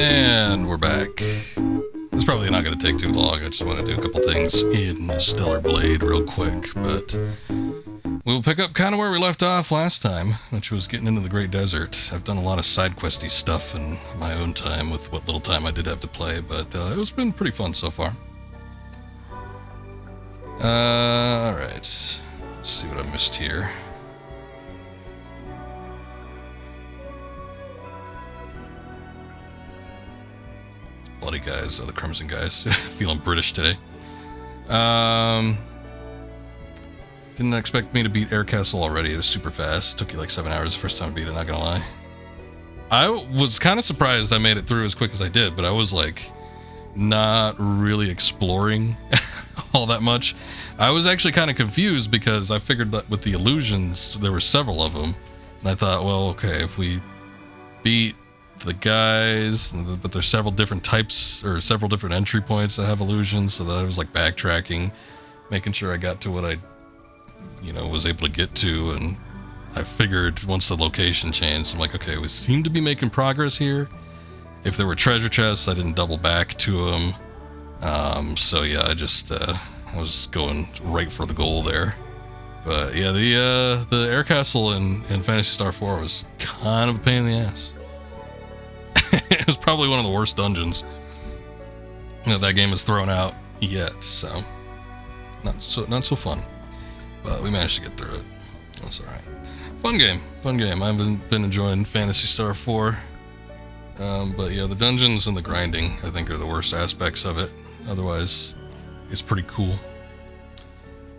And we're back. It's probably not going to take too long. I just want to do a couple things in Stellar Blade real quick, but we'll pick up kind of where we left off last time, which was getting into the Great Desert. I've done a lot of side questy stuff in my own time with what little time I did have to play, but it's been pretty fun so far. Alright. Let's see what I missed here. Bloody guys, the Crimson guys. Feeling British today. Didn't expect me to beat Air Castle already. It was super fast. Took you like 7 hours the first time I beat it, not gonna lie. I was kind of surprised I made it through as quick as I did, but I was like not really exploring all that much. I was actually kind of confused because I figured that with the illusions, there were several of them. And I thought, well, okay, if we beat the guys, but there's several different types or several different entry points that have illusions, so that I was like backtracking, making sure I got to what I, was able to get to, and I figured once the location changed, I'm like, okay, we seem to be making progress here. If there were treasure chests, I didn't double back to them. So yeah, I was going right for the goal there. But yeah, the Air Castle in Phantasy Star 4 was kind of a pain in the ass. It was probably one of the worst dungeons that game has thrown out yet, so not so fun. But we managed to get through it. That's all right. Fun game. I've been enjoying Phantasy Star 4. But yeah, the dungeons and the grinding, I think, are the worst aspects of it. Otherwise, it's pretty cool.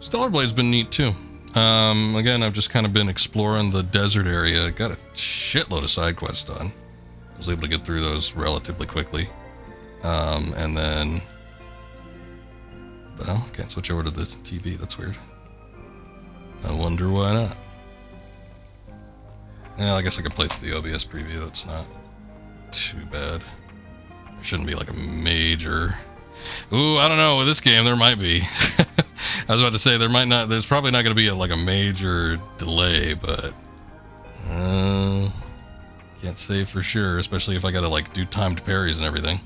Stellar Blade's been neat too. Again, I've just kind of been exploring the desert area. Got a shitload of side quests done. I was able to get through those relatively quickly. And then, well, I can't switch over to the TV. That's weird. I wonder why not. Yeah, I guess I could play through the OBS preview. That's not too bad. There shouldn't be like a major... Ooh, I don't know. With this game, there might be. I was about to say there's probably not going to be a major delay, but can't say for sure, especially if I got to do timed parries and everything.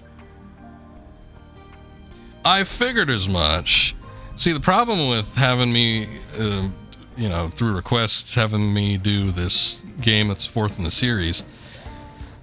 I figured as much. See, the problem with having me, through requests, having me do this game that's fourth in the series,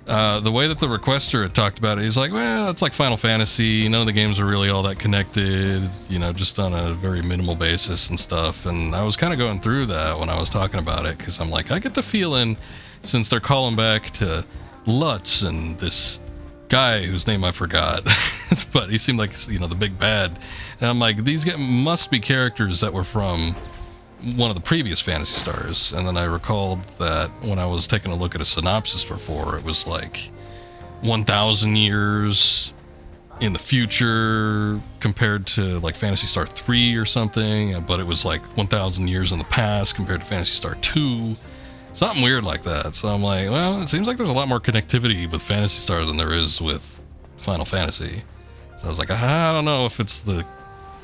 the way that the requester had talked about it, he's like, well, it's like Final Fantasy, none of the games are really all that connected, just on a very minimal basis and stuff. And I was kind of going through that when I was talking about it, because I'm like, I get the feeling, since they're calling back to Lutz and this guy whose name I forgot, but he seemed like, the big bad. And I'm like, these must be characters that were from one of the previous Phantasy Stars. And then I recalled that when I was taking a look at a synopsis for 4, it was like 1,000 years in the future compared to like Phantasy Star 3 or something, but it was like 1,000 years in the past compared to Phantasy Star 2. Something weird like that. So I'm like, well, it seems like there's a lot more connectivity with Phantasy Star than there is with Final Fantasy. So I was like, I don't know if the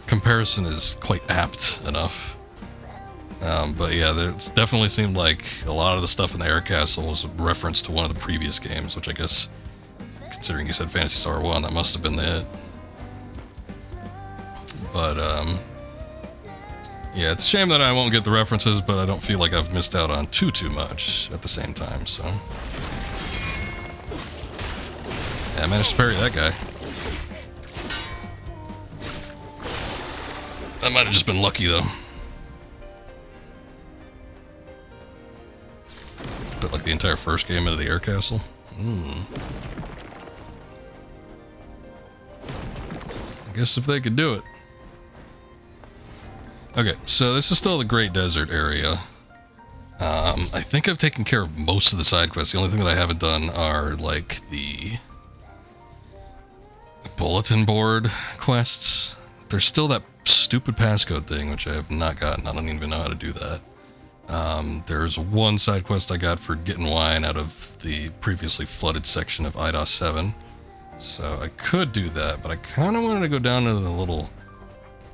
comparison is quite apt enough. But yeah, it definitely seemed like a lot of the stuff in the Air Castle was a reference to one of the previous games, which I guess, considering you said Phantasy Star 1, that must have been it. But, yeah, it's a shame that I won't get the references, but I don't feel like I've missed out on too much at the same time, so. Yeah, I managed to parry that guy. That might have just been lucky, though. Put like the entire first game into the Air Castle. I guess if they could do it. Okay, so this is still the Great Desert area. I think I've taken care of most of the side quests. The only thing that I haven't done are like the bulletin board quests. There's still that stupid passcode thing, which I have not gotten. I don't even know how to do that. There's one side quest I got for getting wine out of the previously flooded section of IDOS 7. So I could do that, but I kind of wanted to go down to the little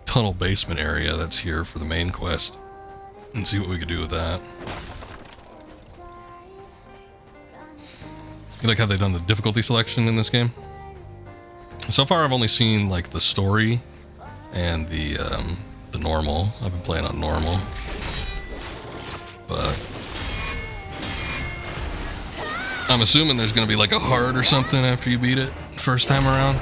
tunnel basement area that's here for the main quest and see what we could do with that. You like how they've done the difficulty selection in this game? So far, I've only seen like the story and the normal. I've been playing on normal, but I'm assuming there's gonna be like a hard or something after you beat it first time around.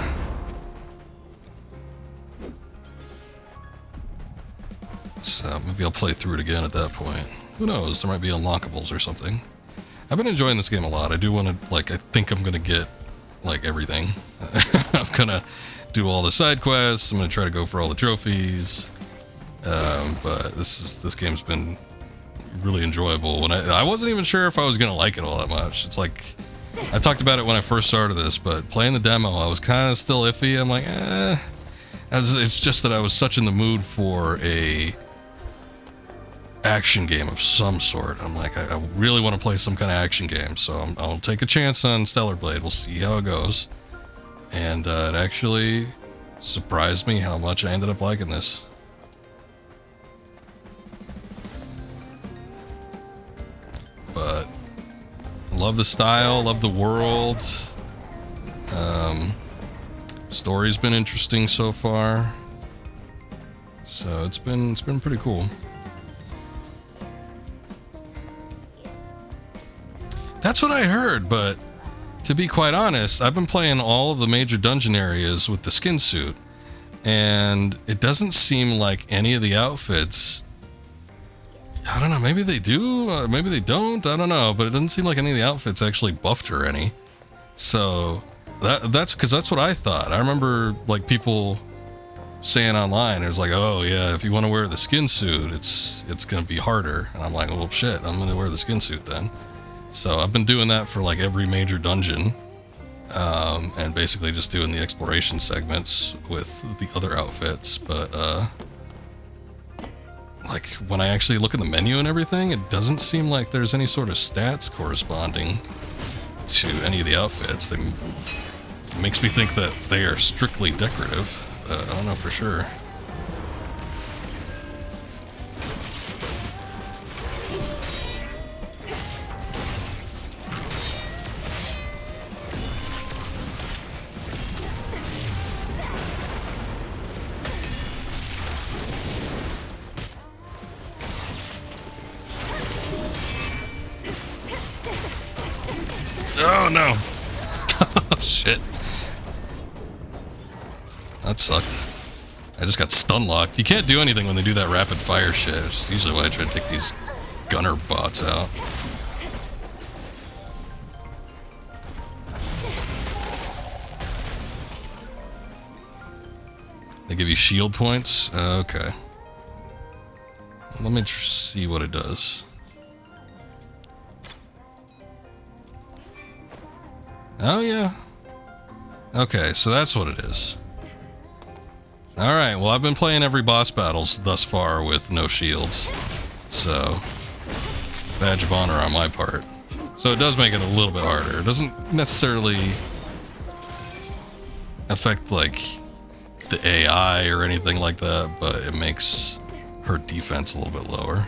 So maybe I'll play through it again at that point. Who knows? There might be unlockables or something. I've been enjoying this game a lot. I do want to, like, I think I'm gonna get like everything. I'm gonna do all the side quests. I'm gonna try to go for all the trophies. But this game's been really enjoyable. When I wasn't even sure if I was gonna like it all that much. It's like, I talked about it when I first started this, but playing the demo, I was kind of still iffy. I'm like, it's just that I was such in the mood for a action game of some sort. I'm like, I really want to play some kind of action game, so I'll take a chance on Stellar Blade. We'll see how it goes. And it actually surprised me how much I ended up liking this. But love the style, love the world. Story's been interesting so far, so it's been pretty cool. That's what I heard, but to be quite honest, I've been playing all of the major dungeon areas with the skin suit, and it doesn't seem like any of the outfits, I don't know, maybe they do, maybe they don't, I don't know, but it doesn't seem like any of the outfits actually buffed her any. So that's because that's what I thought. I remember like people saying online, it was like, oh yeah, if you want to wear the skin suit, it's gonna be harder. And I'm like, well shit, I'm gonna wear the skin suit then. So I've been doing that for like every major dungeon, and basically just doing the exploration segments with the other outfits. But like when I actually look at the menu and everything, it doesn't seem like there's any sort of stats corresponding to any of the outfits. It makes me think that they are strictly decorative. I don't know for sure. Oh no! Shit. That sucked. I just got stun locked. You can't do anything when they do that rapid fire shit. It's usually why I try to take these gunner bots out. They give you shield points? Okay. Let me see what it does. Oh yeah. Okay, so that's what it is. Alright, well I've been playing every boss battles thus far with no shields. So, badge of honor on my part. So it does make it a little bit harder. It doesn't necessarily affect like the AI or anything like that, but it makes her defense a little bit lower.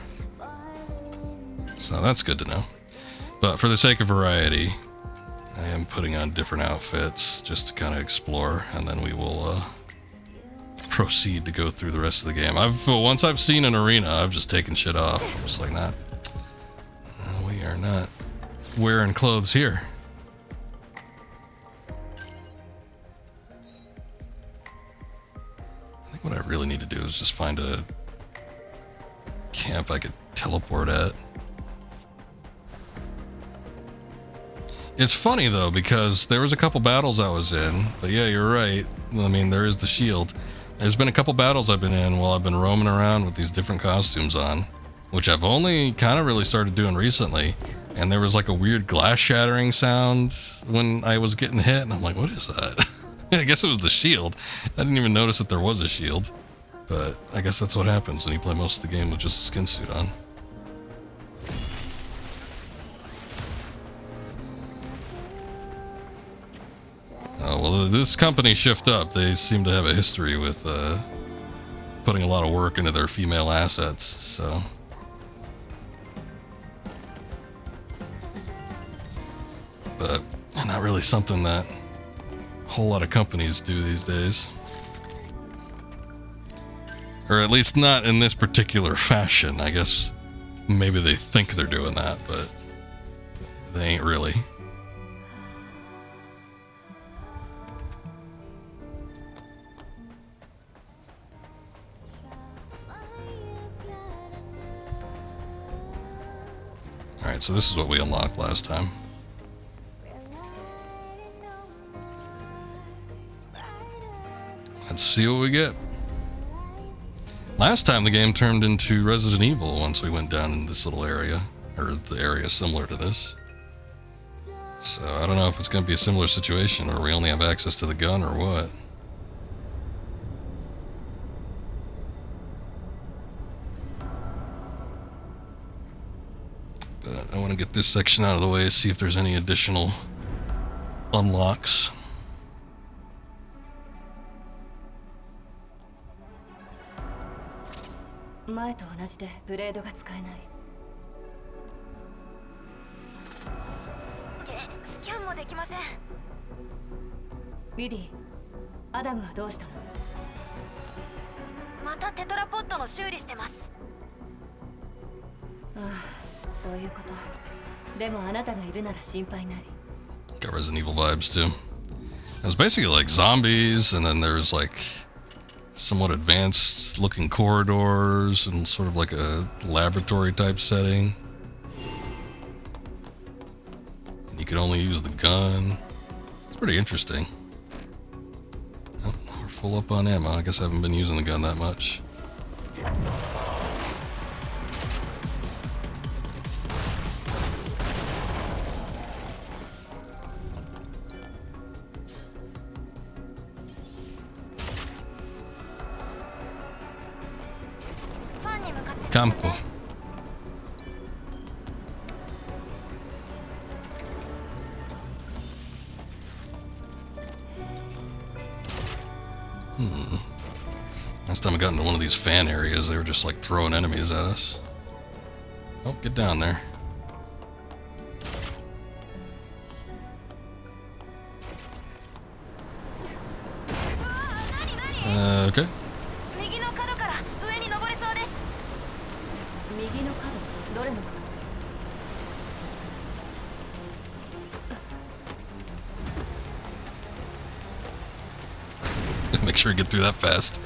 So that's good to know. But for the sake of variety, I am putting on different outfits just to kind of explore, and then we will proceed to go through the rest of the game. Once I've seen an arena, I've just taken shit off. I'm just like, nah, we are not wearing clothes here. I think what I really need to do is just find a camp I could teleport at. It's funny though, because there was a couple battles I was in, but yeah, you're right. I mean, there is the shield. There's been a couple battles I've been in while I've been roaming around with these different costumes on, which I've only kind of really started doing recently. And there was like a weird glass shattering sound when I was getting hit, and I'm like, what is that? I guess it was the shield. I didn't even notice that there was a shield, but I guess that's what happens when you play most of the game with just a skin suit on. Oh, well, this company Shift Up, they seem to have a history with putting a lot of work into their female assets, so. But, no, not really something that a whole lot of companies do these days. Or at least not in this particular fashion. I guess maybe they think they're doing that, but they ain't really. Alright, so this is what we unlocked last time. Let's see what we get. Last time the game turned into Resident Evil once we went down in this little area, or the area similar to this. So I don't know if it's going to be a similar situation, or we only have access to the gun, or what. But I want to get this section out of the way, see if there's any additional unlocks. Lily、アダムはどうしたの？またテトラポッドの修理してます。ああ、そういうこと。でもあなたがいるなら心配ない。Got Resident Evil vibes too. It was basically like zombies, and then there's like somewhat advanced looking corridors and sort of like a laboratory type setting. And you could only use the gun. It's pretty interesting. Oh, we're full up on ammo. I guess I haven't been using the gun that much. Campo. Last time I got into one of these fan areas, they were just like throwing enemies at us. Oh, get down there. Okay. Make sure you get through that fast.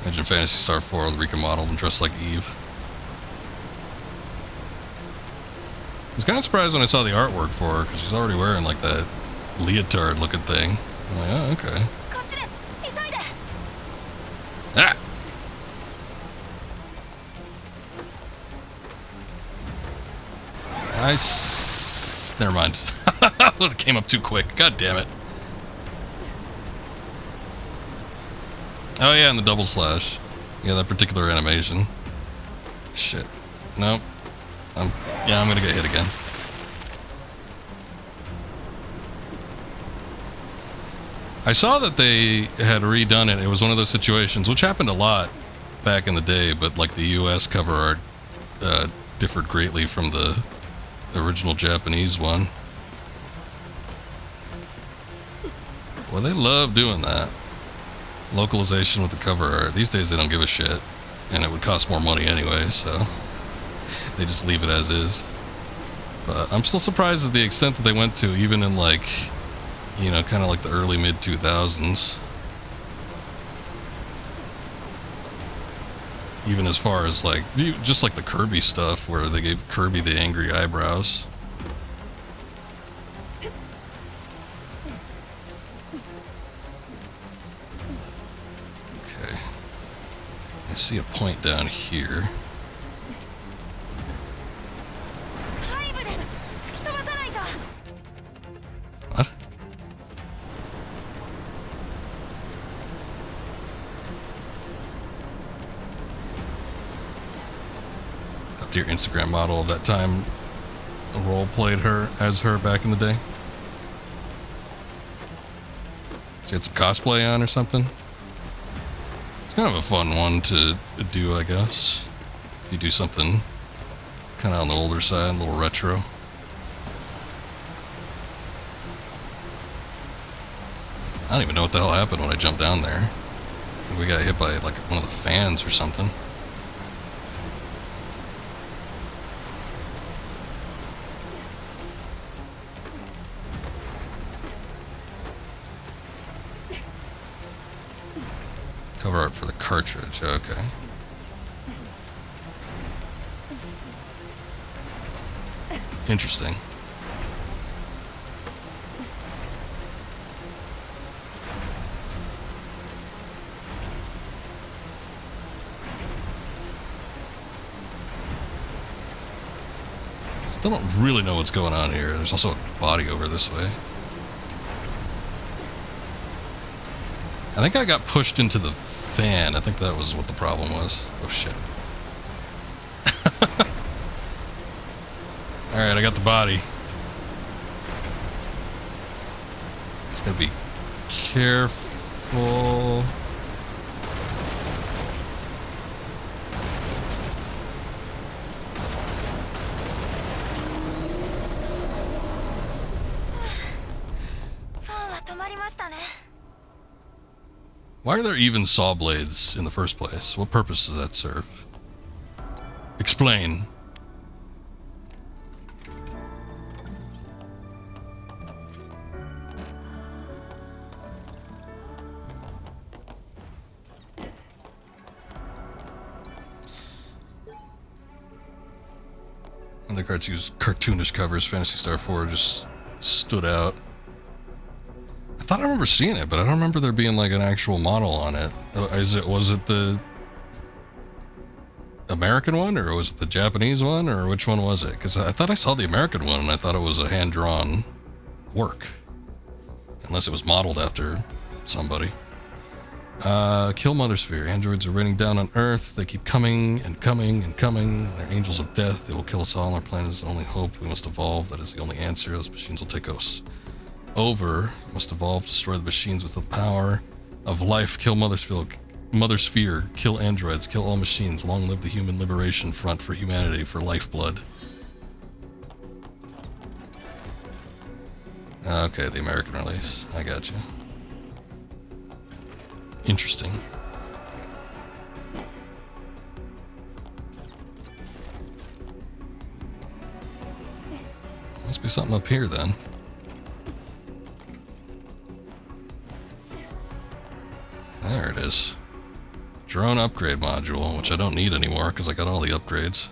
Imagine Phantasy Star 4 with Rika modeled and dressed like Eve. I was kind of surprised when I saw the artwork for her, because she's already wearing like that leotard looking thing. I'm like, oh, okay. Ah! Never mind. It came up too quick. God damn it. Oh yeah, and the double slash. Yeah, that particular animation. Shit. Nope. I'm gonna get hit again. I saw that they had redone it. It was one of those situations, which happened a lot back in the day, but like the US cover art differed greatly from the original Japanese one. Well, they love doing that. Localization with the cover art. These days they don't give a shit, and it would cost more money anyway, so they just leave it as is. But I'm still surprised at the extent that they went to, even in like, you know, kind of like the early mid 2000s. Even as far as like, just like the Kirby stuff, where they gave Kirby the angry eyebrows. Okay. I see a point down here. What? your Instagram model of that time role played her as her back in the day. She had some cosplay on or something. It's kind of a fun one to do, I guess. If you do something kind of on the older side, a little retro. I don't even know what the hell happened when I jumped down there. We got hit by like one of the fans or something. Cover art for the cartridge, okay. Interesting. Still don't really know what's going on here. There's also a body over this way. I think I got pushed into the fan. I think that was what the problem was. Oh shit. Alright, I got the body. Just gotta be careful. Why are there even saw blades in the first place? What purpose does that serve? Explain. When the cards use cartoonish covers, Phantasy Star 4 just stood out. I thought I remember seeing it, but I don't remember there being like an actual model on it. Was it the American one, or was it the Japanese one, or which one was it? Because I thought I saw the American one, and I thought it was a hand-drawn work. Unless it was modeled after somebody. Kill Mother Sphere. Androids are raining down on Earth. They keep coming and coming and coming. They're angels of death. They will kill us all. Our planet is the only hope. We must evolve. That is the only answer. Those machines will take us over. We must evolve, destroy the machines with the power of life. Kill Mother Sphere. Kill androids. Kill all machines. Long live the Human Liberation Front for humanity, for lifeblood. Okay, the American release. I got you. Interesting. Must be something up here then. There it is. Drone upgrade module, which I don't need anymore because I got all the upgrades.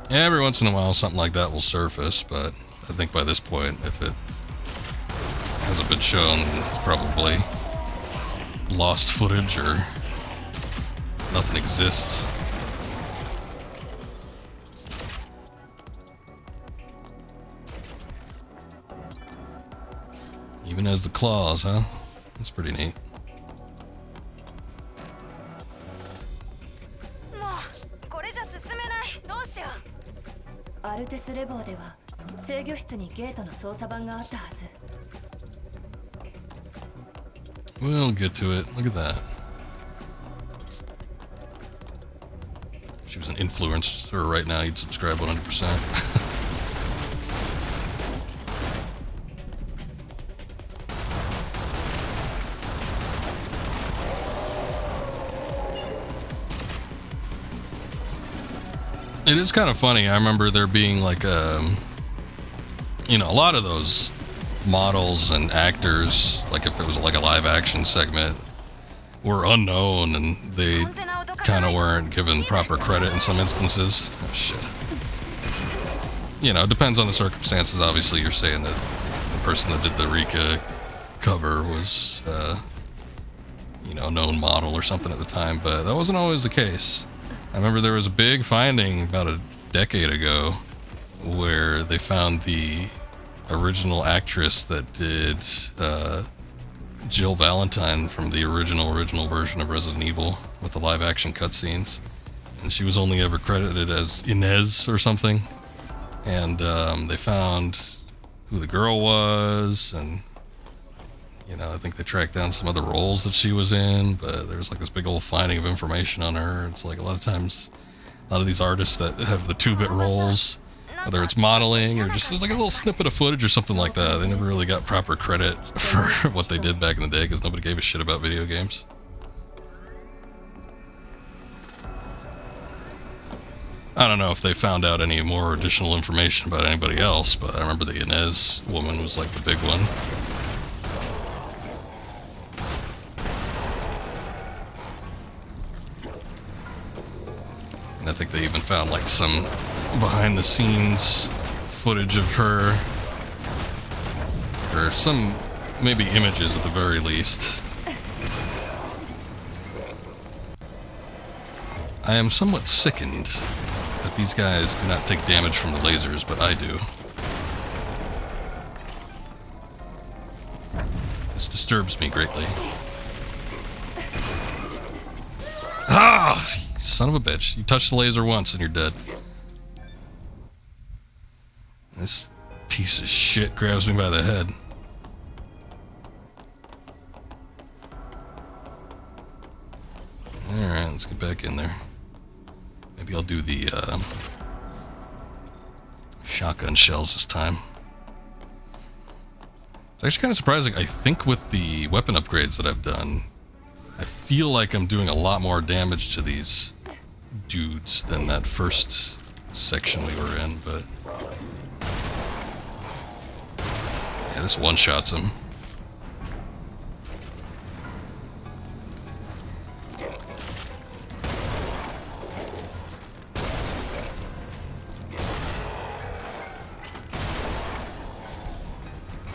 Every once in a while something like that will surface, but I think by this point, if it hasn't been shown, it's probably lost footage or nothing exists. Even as the claws, huh? That's pretty neat. We'll get to it. Look at that. If she was an influencer right now, you'd subscribe 100%. It is kind of funny. I remember there being like you know, a lot of those models and actors, like if it was like a live action segment, were unknown and they kind of weren't given proper credit in some instances. Oh shit. You know, it depends on the circumstances. Obviously, you're saying that the person that did the Rika cover was, you know, a known model or something at the time, but that wasn't always the case. I remember there was a big finding about a decade ago where they found the original actress that did Jill Valentine from the original version of Resident Evil with the live action cutscenes, and she was only ever credited as Inez or something. And they found who the girl was, and I think they tracked down some other roles that she was in, but there was like this big old finding of information on her. It's like a lot of times, a lot of these artists that have the 2-bit roles, whether it's modeling or just there's like a little snippet of footage or something like that, they never really got proper credit for what they did back in the day because nobody gave a shit about video games. I don't know if they found out any more additional information about anybody else, but I remember the Inez woman was like the big one. And I think they even found like some behind the scenes footage of her, or some maybe images at the very least. I am somewhat sickened that these guys do not take damage from the lasers, but I do. This disturbs me greatly. Ah! Son of a bitch. You touch the laser once and you're dead. This piece of shit grabs me by the head. Alright, let's get back in there. Maybe I'll do the shotgun shells this time. It's actually kind of surprising. I think with the weapon upgrades that I've done, I feel like I'm doing a lot more damage to these dudes than that first section we were in, but yeah, this one-shots him.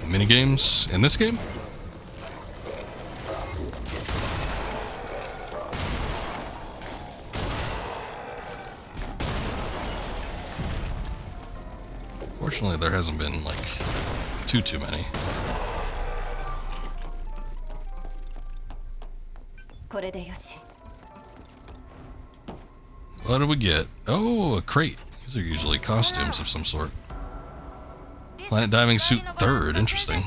Minigames in this game? Fortunately, there hasn't been like too many. What do we get? Oh, a crate. These are usually costumes of some sort. Planet diving suit 3rd, interesting.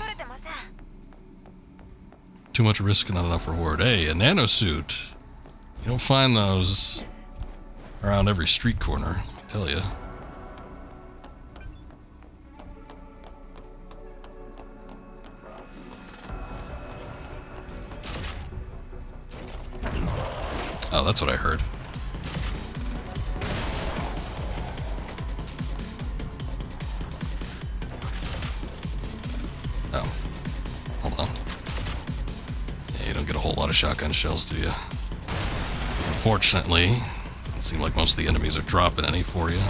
Too much risk and not enough reward. Hey, a nano suit. You don't find those around every street corner, let me tell you. Oh, that's what I heard. Oh, hold on. Yeah, you don't get a whole lot of shotgun shells, do you? Unfortunately, it doesn't seem like most of the enemies are dropping any for you.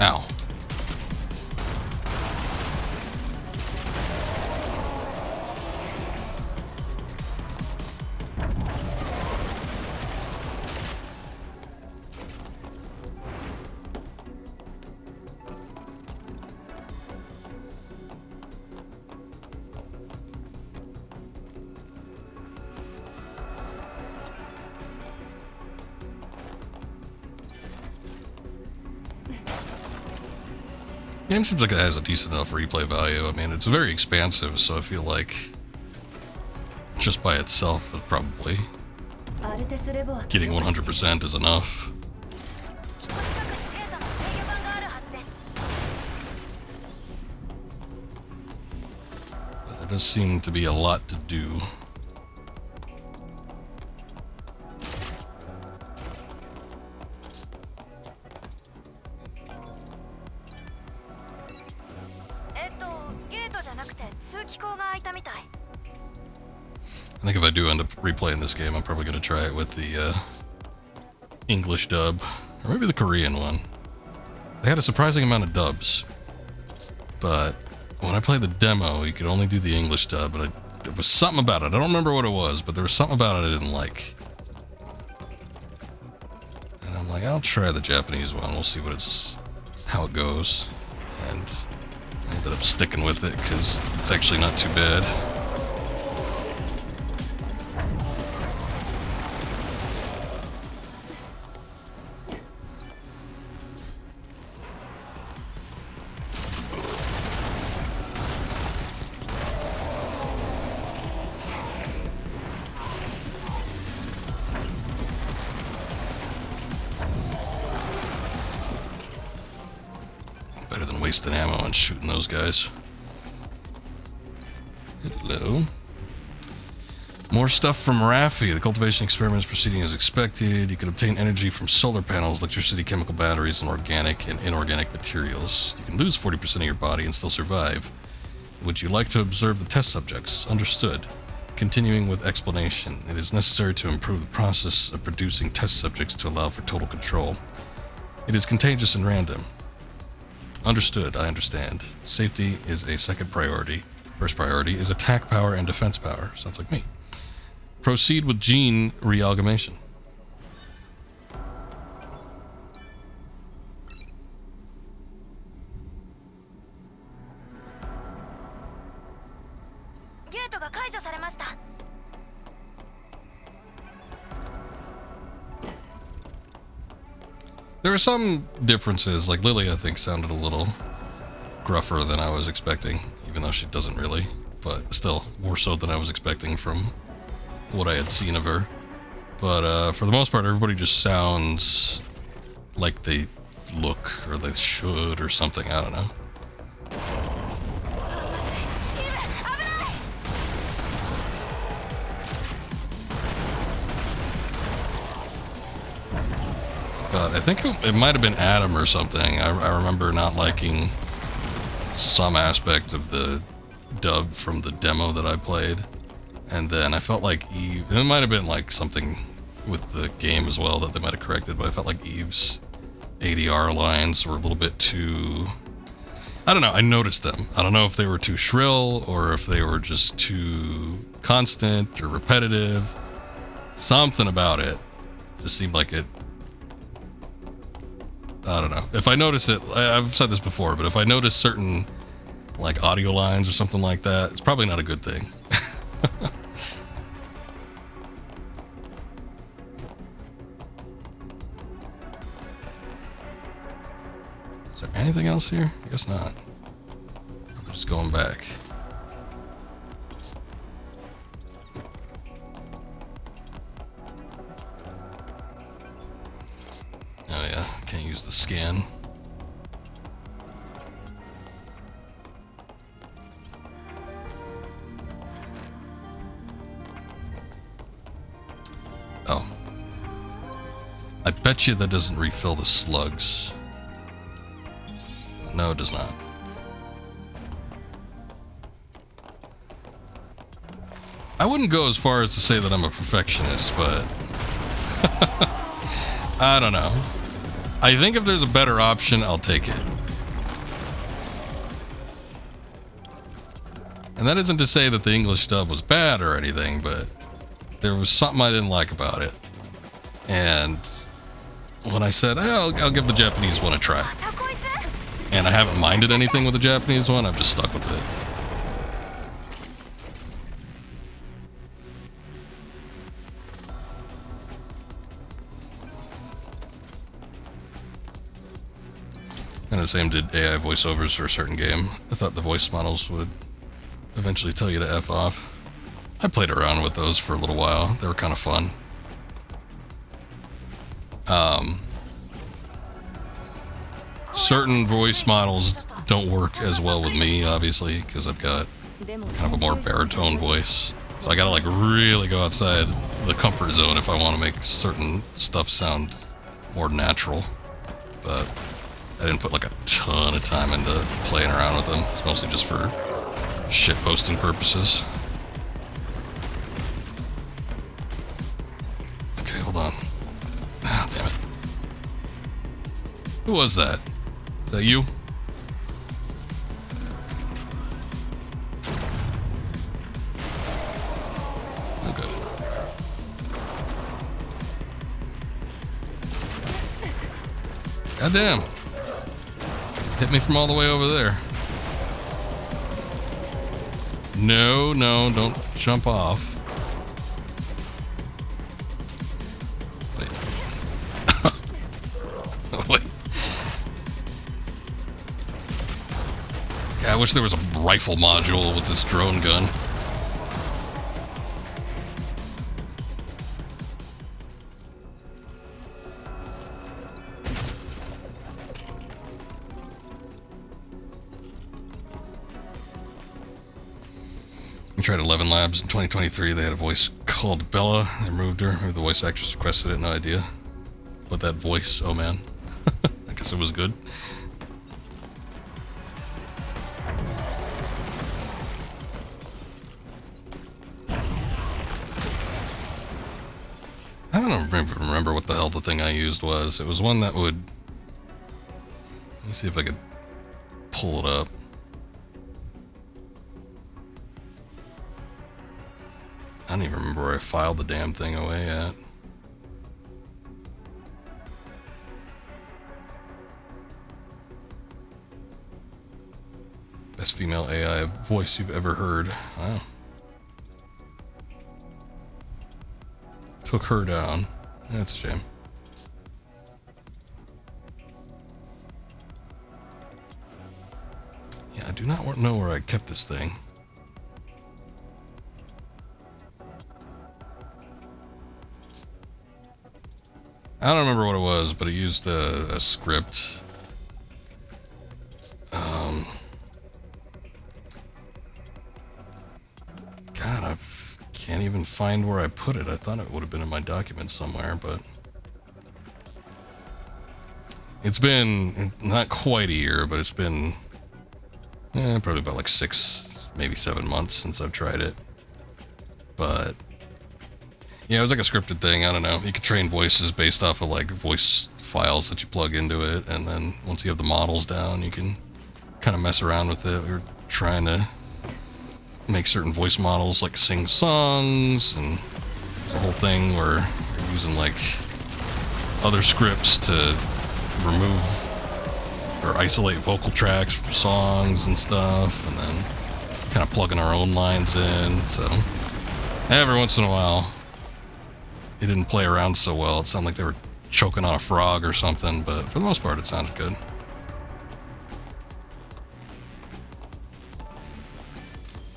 Ow. Game seems like it has a decent enough replay value. I mean, it's very expansive, so I feel like just by itself, probably getting 100% is enough. But there does seem to be a lot to do. I think if I do end up replaying this game, I'm probably going to try it with the English dub, or maybe the Korean one. They had a surprising amount of dubs, but when I played the demo, you could only do the English dub, and there was something about it. I don't remember what it was, but there was something about it I didn't like. And I'm like, I'll try the Japanese one. We'll see how it goes. And ended up sticking with it because it's actually not too bad. Better than wasting ammo on shooting those guys. Hello. More stuff from Raffi. The cultivation experiment is proceeding as expected. You can obtain energy from solar panels, electricity, chemical batteries, and organic and inorganic materials. You can lose 40% of your body and still survive. Would you like to observe the test subjects? Understood. Continuing with explanation. It is necessary to improve the process of producing test subjects to allow for total control. It is contagious and random. Understood, I understand. Safety is a second priority. First priority is attack power and defense power. Sounds like me. Proceed with gene realgamation. There are some differences, like Lily I think sounded a little gruffer than I was expecting, even though she doesn't really, but still, more so than I was expecting from what I had seen of her. But for the most part, everybody just sounds like they look, or they should, or something, I don't know. But I think it might have been Adam or something. I remember not liking some aspect of the dub from the demo that I played. And then I felt like Eve, it might have been like something with the game as well that they might have corrected, but I felt like Eve's ADR lines were a little bit too, I don't know, I noticed them. I don't know if they were too shrill or if they were just too constant or repetitive. Something about it just seemed like it, I don't know. If I notice it, I've said this before, but if I notice certain like audio lines or something like that, it's probably not a good thing. Is there anything else here? I guess not. I'm just going back. Oh yeah, can't use the scan. Oh. I bet you that doesn't refill the slugs. No, it does not. I wouldn't go as far as to say that I'm a perfectionist, but I don't know. I think if there's a better option, I'll take it. And that isn't to say that the English dub was bad or anything, but there was something I didn't like about it. And when I said, oh, I'll give the Japanese one a try. And I haven't minded anything with the Japanese one, I've just stuck with it. And the same did AI voiceovers for a certain game. I thought the voice models would eventually tell you to F off. I played around with those for a little while. They were kind of fun. Certain voice models don't work as well with me, obviously, because I've got kind of a more baritone voice. So I gotta like really go outside the comfort zone if I want to make certain stuff sound more natural. But I didn't put like a ton of time into playing around with them. It's mostly just for shit posting purposes. Okay, hold on. Ah, damn it. Who was that? Is that you? Oh, good. Goddamn. Hit me from all the way over there. No, no, don't jump off. Wait. Wait. I wish there was a rifle module with this drone gun. We tried 11 Labs in 2023. They had a voice called Bella. They removed her. Maybe the voice actress requested it, no idea. But that voice, oh man. I guess it was good. I don't remember what the hell the thing I used was. It was one that would... Let me see if I could pull it up. I don't even remember where I filed the damn thing away at. Best female AI voice you've ever heard. Wow. Took her down. That's a shame. Yeah, I do not know where I kept this thing. I don't remember what it was, but it used a script. God, I can't even find where I put it. I thought it would have been in my documents somewhere, but... It's been not quite a year, but it's been probably about like 6, maybe 7 months since I've tried it. But... yeah, it was like a scripted thing. I don't know. You could train voices based off of like voice files that you plug into it, and then once you have the models down, you can kind of mess around with it. We were trying to make certain voice models like sing songs, and there's a whole thing where you're using like other scripts to remove or isolate vocal tracks from songs and stuff, and then kind of plugging our own lines in. So every once in a while, it didn't play around so well. It sounded like they were choking on a frog or something, but for the most part, it sounded good.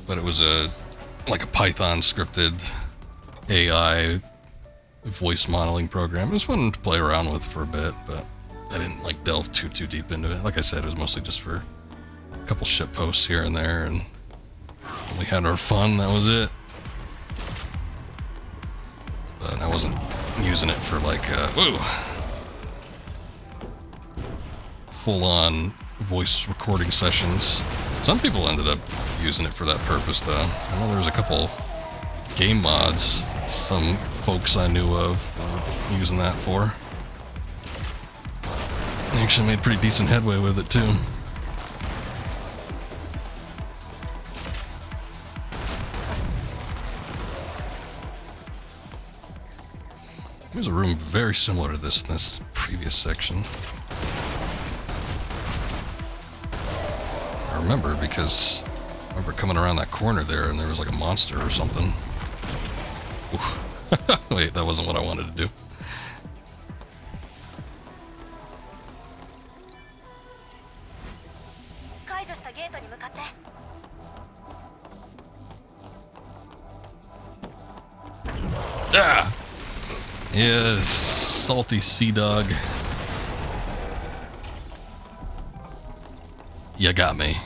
But it was like a Python scripted AI voice modeling program. It was fun to play around with for a bit, but I didn't like delve too deep into it. Like I said, it was mostly just for a couple shit posts here and there, and when we had our fun, that was it. But I wasn't using it for like, full-on voice recording sessions. Some people ended up using it for that purpose, though. I know there was a couple game mods some folks I knew of that were using that for. They actually made pretty decent headway with it, too. There's a room very similar to this in this previous section. I remember because I remember coming around that corner there and there was like a monster or something. Wait, that wasn't what I wanted to do. Ah! Yes, salty sea dog. You got me.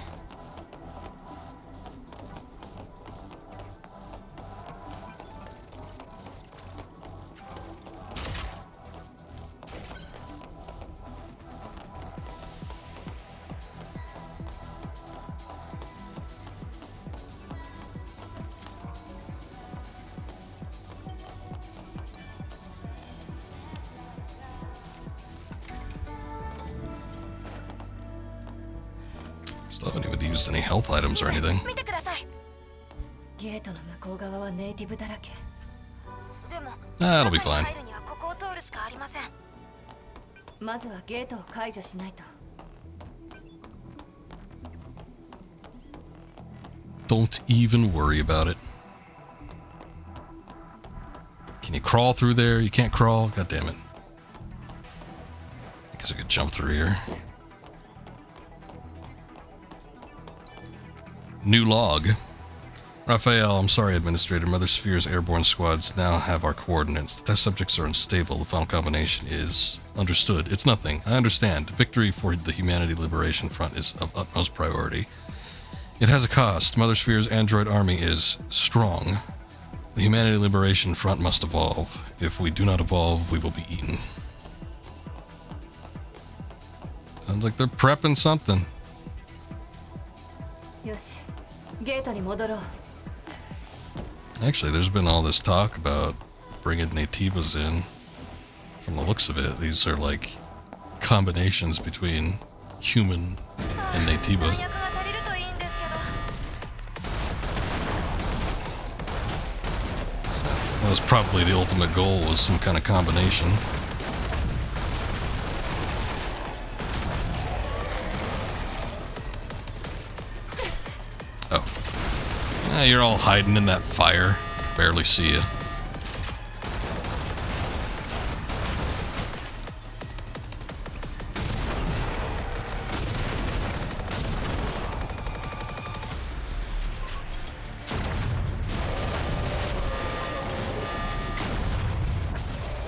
Still haven't even used any health items or anything. That'll be fine. Don't even worry about it. Can you crawl through there? You can't crawl? God damn it. I guess I could jump through here. New log. Raphael, I'm sorry, Administrator. Mother Sphere's airborne squads now have our coordinates. The test subjects are unstable. The final combination is... Understood. It's nothing. I understand. Victory for the Humanity Liberation Front is of utmost priority. It has a cost. Mother Sphere's android army is strong. The Humanity Liberation Front must evolve. If we do not evolve, we will be eaten. Sounds like they're prepping something. よし、ゲートに戻ろう。 Actually, there's been all this talk about bringing Naytibas in. From the looks of it, these are like combinations between human and Naytiba. So that was probably the ultimate goal, was some kind of combination. Oh. Yeah, you're all hiding in that fire. Can barely see you.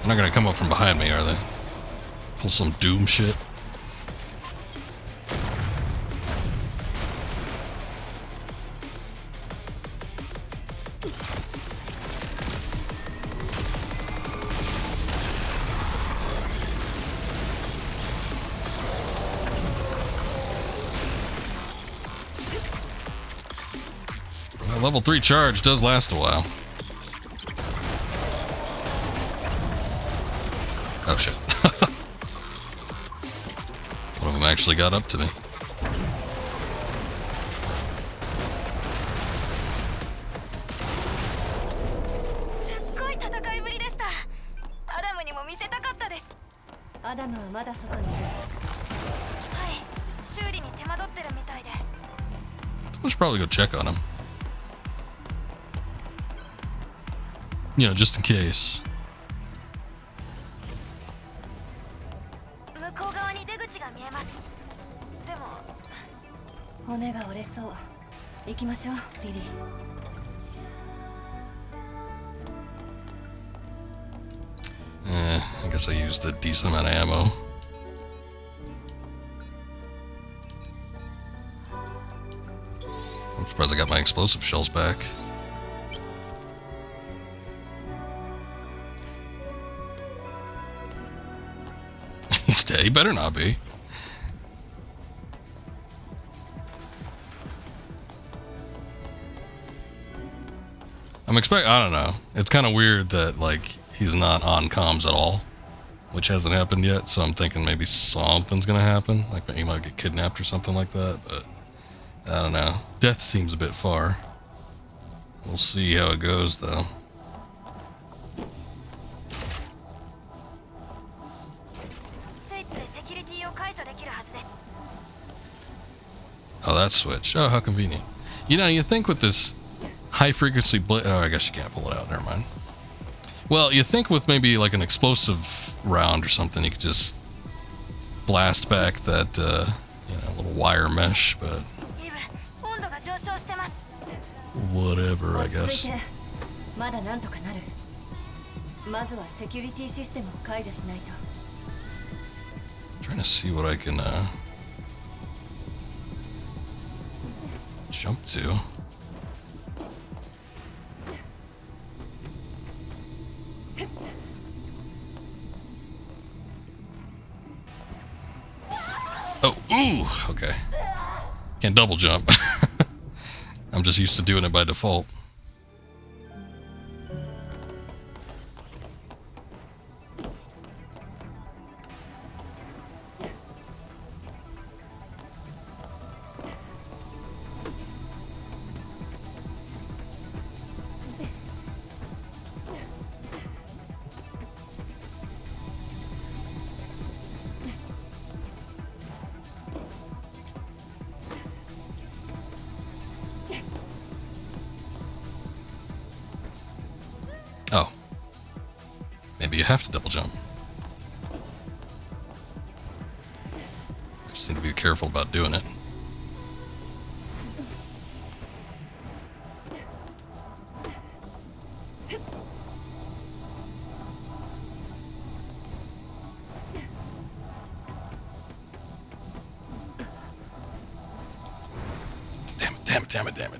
They're not gonna come up from behind me, are they? Pull some Doom shit. Well, level 3 charge does last a while. Oh shit. One of them actually got up to me. We should probably go check on him. You know, just in case. 骨が折れそう。行きましょう、リリー。I guess I used a decent amount of ammo. I'm surprised I got my explosive shells back. He's dead. He better not be. I don't know. It's kind of weird that, like, he's not on comms at all, which hasn't happened yet, so I'm thinking maybe something's gonna happen. Like, he might get kidnapped or something like that, but I don't know. Death seems a bit far. We'll see how it goes, though. Oh, that switch. Oh, how convenient. You know, you think with this high-frequency oh, I guess you can't pull it out. Never mind. Well, you think with maybe like an explosive round or something, you could just blast back that, you know, little wire mesh, but whatever, I guess. Trying to see what I can jump to. Oh, ooh, okay. Can't double jump. I'm just used to doing it by default. have to double jump. I just need to be careful about doing it.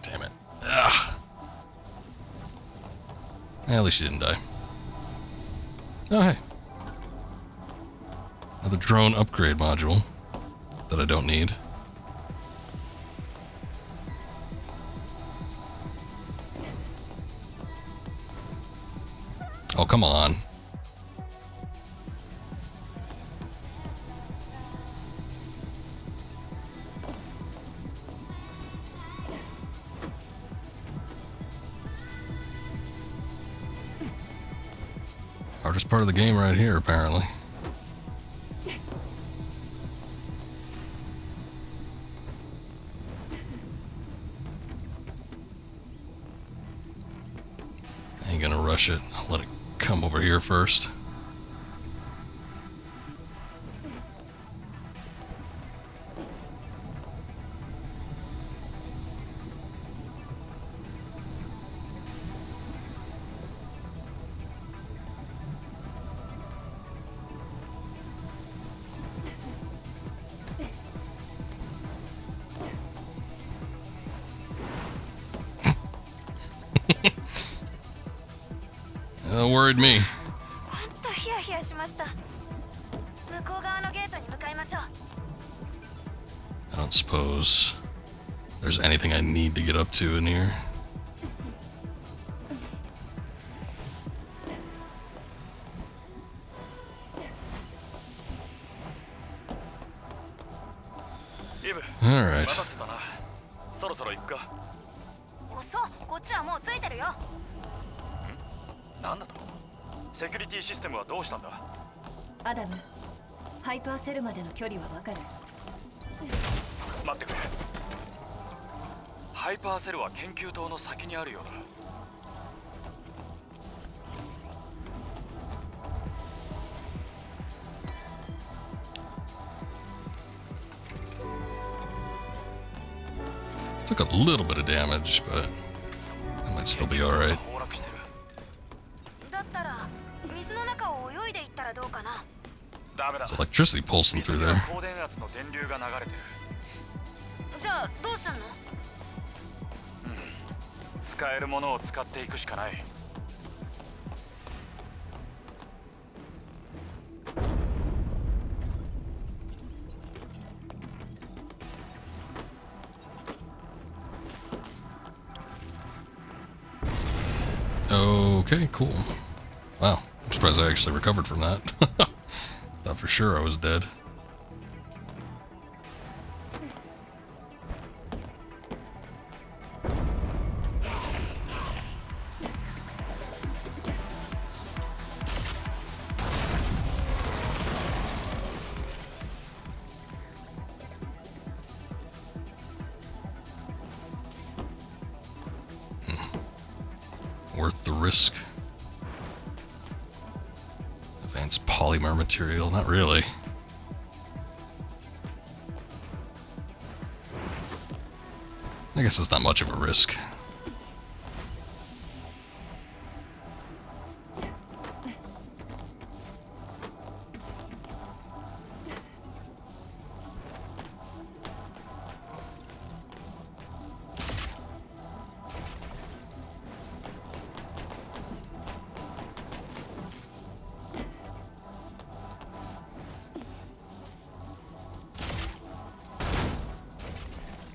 Damn it. Ugh. At least she didn't die. Oh, hey. Another drone upgrade module that I don't need. Oh, come on. Hardest part of the game right here, apparently. I ain't gonna rush it. I'll let it come over here first. That worried me. I don't suppose there's anything I need to get up to in here. All right. そろそろ行くか。遅っ、こっちはもうついてるよ。なんだと？セキュリティシステムはどうしたんだ？アダム、ハイパーセルまでの距離はわかる？待ってくれ。ハイパーセルは研究棟の先にあるようだ。Took a little bit of damage, but I might still be alright. There's electricity pulsing through there. 高電圧の電流が流れてる。じゃあどうすんの？使えるものを使っていくしかない。Okay, cool. Wow, I'm surprised I actually recovered from that. Thought for sure I was dead. Worth the risk. Advanced polymer material, not really. I guess it's not much of a risk.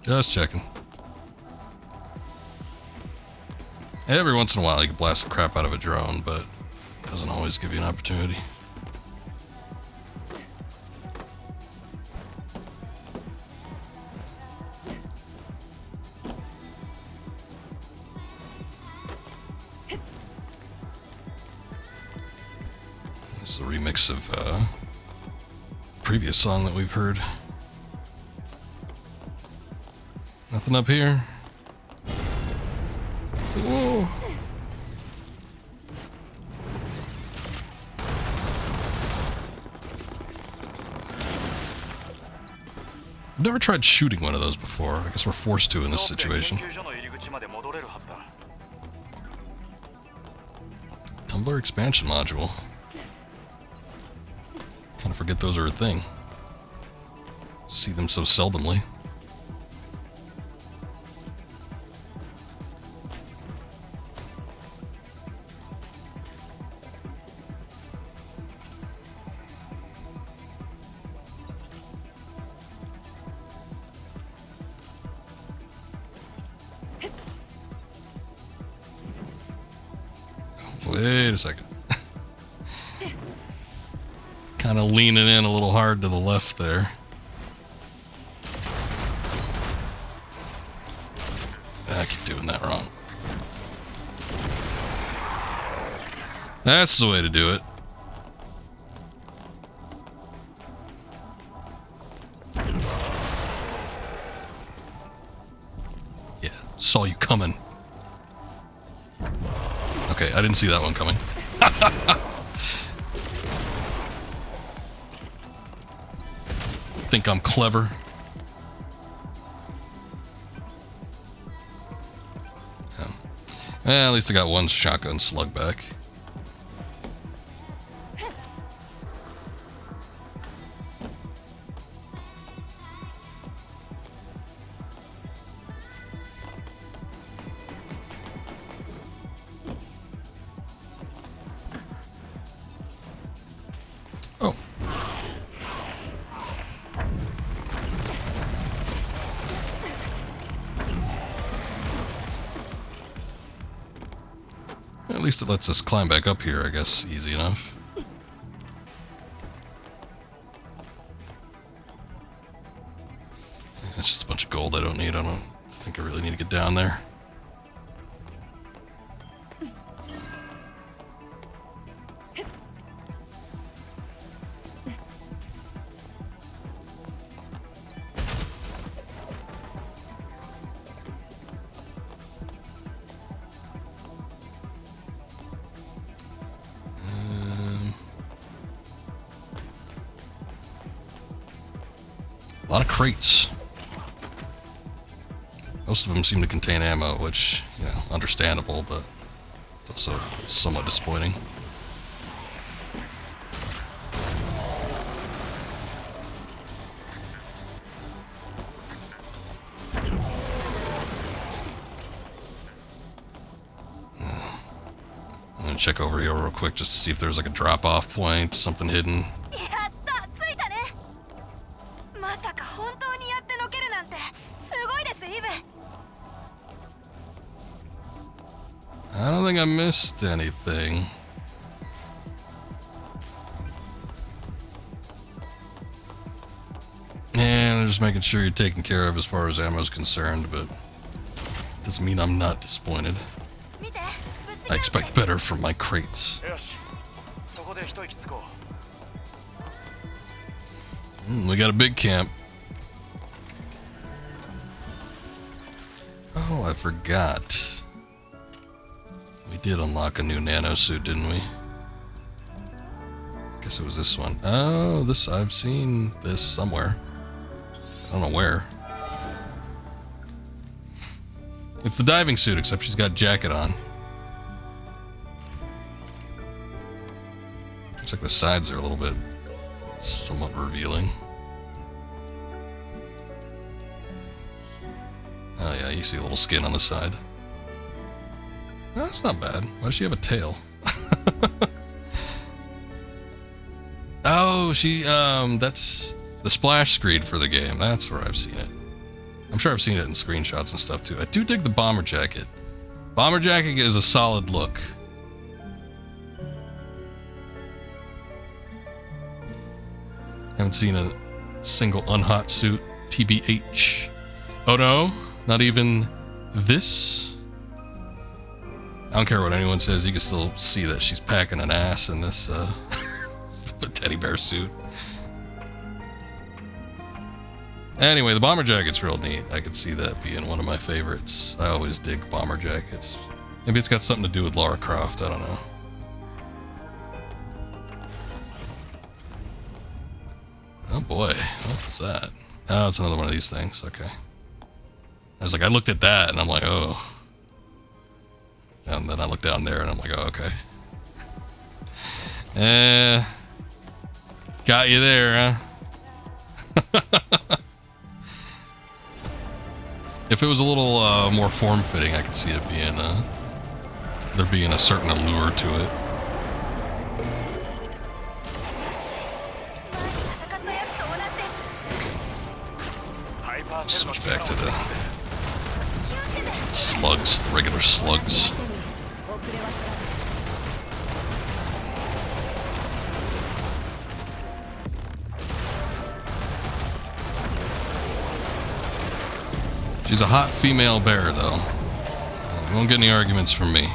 Just checking. Every once in a while you can blast the crap out of a drone, but it doesn't always give you an opportunity. This is a remix of a previous song that we've heard. Nothing up here. Whoa. I've never tried shooting one of those before. I guess we're forced to in this ロープで situation. 研究所の入り口まで戻れるはずだ。 Tumblr expansion module. Kind of forget those are a thing. See them so seldomly. Wait a second. Kind of leaning in a little hard to the left there. I keep doing that wrong. That's the way to do it. Yeah, saw you coming. Okay, I didn't see that one coming. Think I'm clever? Yeah. Well, at least I got one shotgun slug back. Oh. At least it lets us climb back up here, I guess, easy enough. It's just a bunch of gold I don't need. I don't think I really need to get down there. A lot of crates. Most of them seem to contain ammo, which, you know, understandable, but it's also somewhat disappointing. I'm gonna check over here real quick just to see if there's like a drop-off point, something hidden. やった着いたね。まさか本当にやってのけるなんてすごいですイブ。 I don't think I missed anything. And they're just making sure you're taken care of as far as ammo is concerned, but doesn't mean I'm not disappointed. 見て。 I expect better from my crates. よし、そこで一息つこう。 We got a big camp. Oh, I forgot. We did unlock a new nano suit, didn't we? Guess it was this one. Oh, this, I've seen this somewhere. I don't know where. It's the diving suit, except she's got a jacket on. Looks like the sides are a little bit somewhat revealing. Oh yeah, you see a little skin on the side. No, that's not bad. Why does she have a tail? Oh, that's the splash screen for the game. That's where I've seen it. I'm sure I've seen it in screenshots and stuff too. I do dig the bomber jacket. Bomber jacket is a solid look. Haven't seen a single unhot suit. TBH. Oh no, not even this. I don't care what anyone says, you can still see that she's packing an ass in this teddy bear suit. Anyway, the bomber jacket's real neat. I could see that being one of my favorites. I always dig bomber jackets. Maybe it's got something to do with Lara Croft, I don't know. Oh boy, what was that? Oh, it's another one of these things. Okay. I was like, I looked at that and I'm like, oh. And then I looked down there and I'm like, oh, okay. Got you there, huh? If it was a little more form-fitting, I could see it being there being a certain allure to it. Switch back to the slugs, the regular slugs. She's a hot female bear, though. You won't get any arguments from me.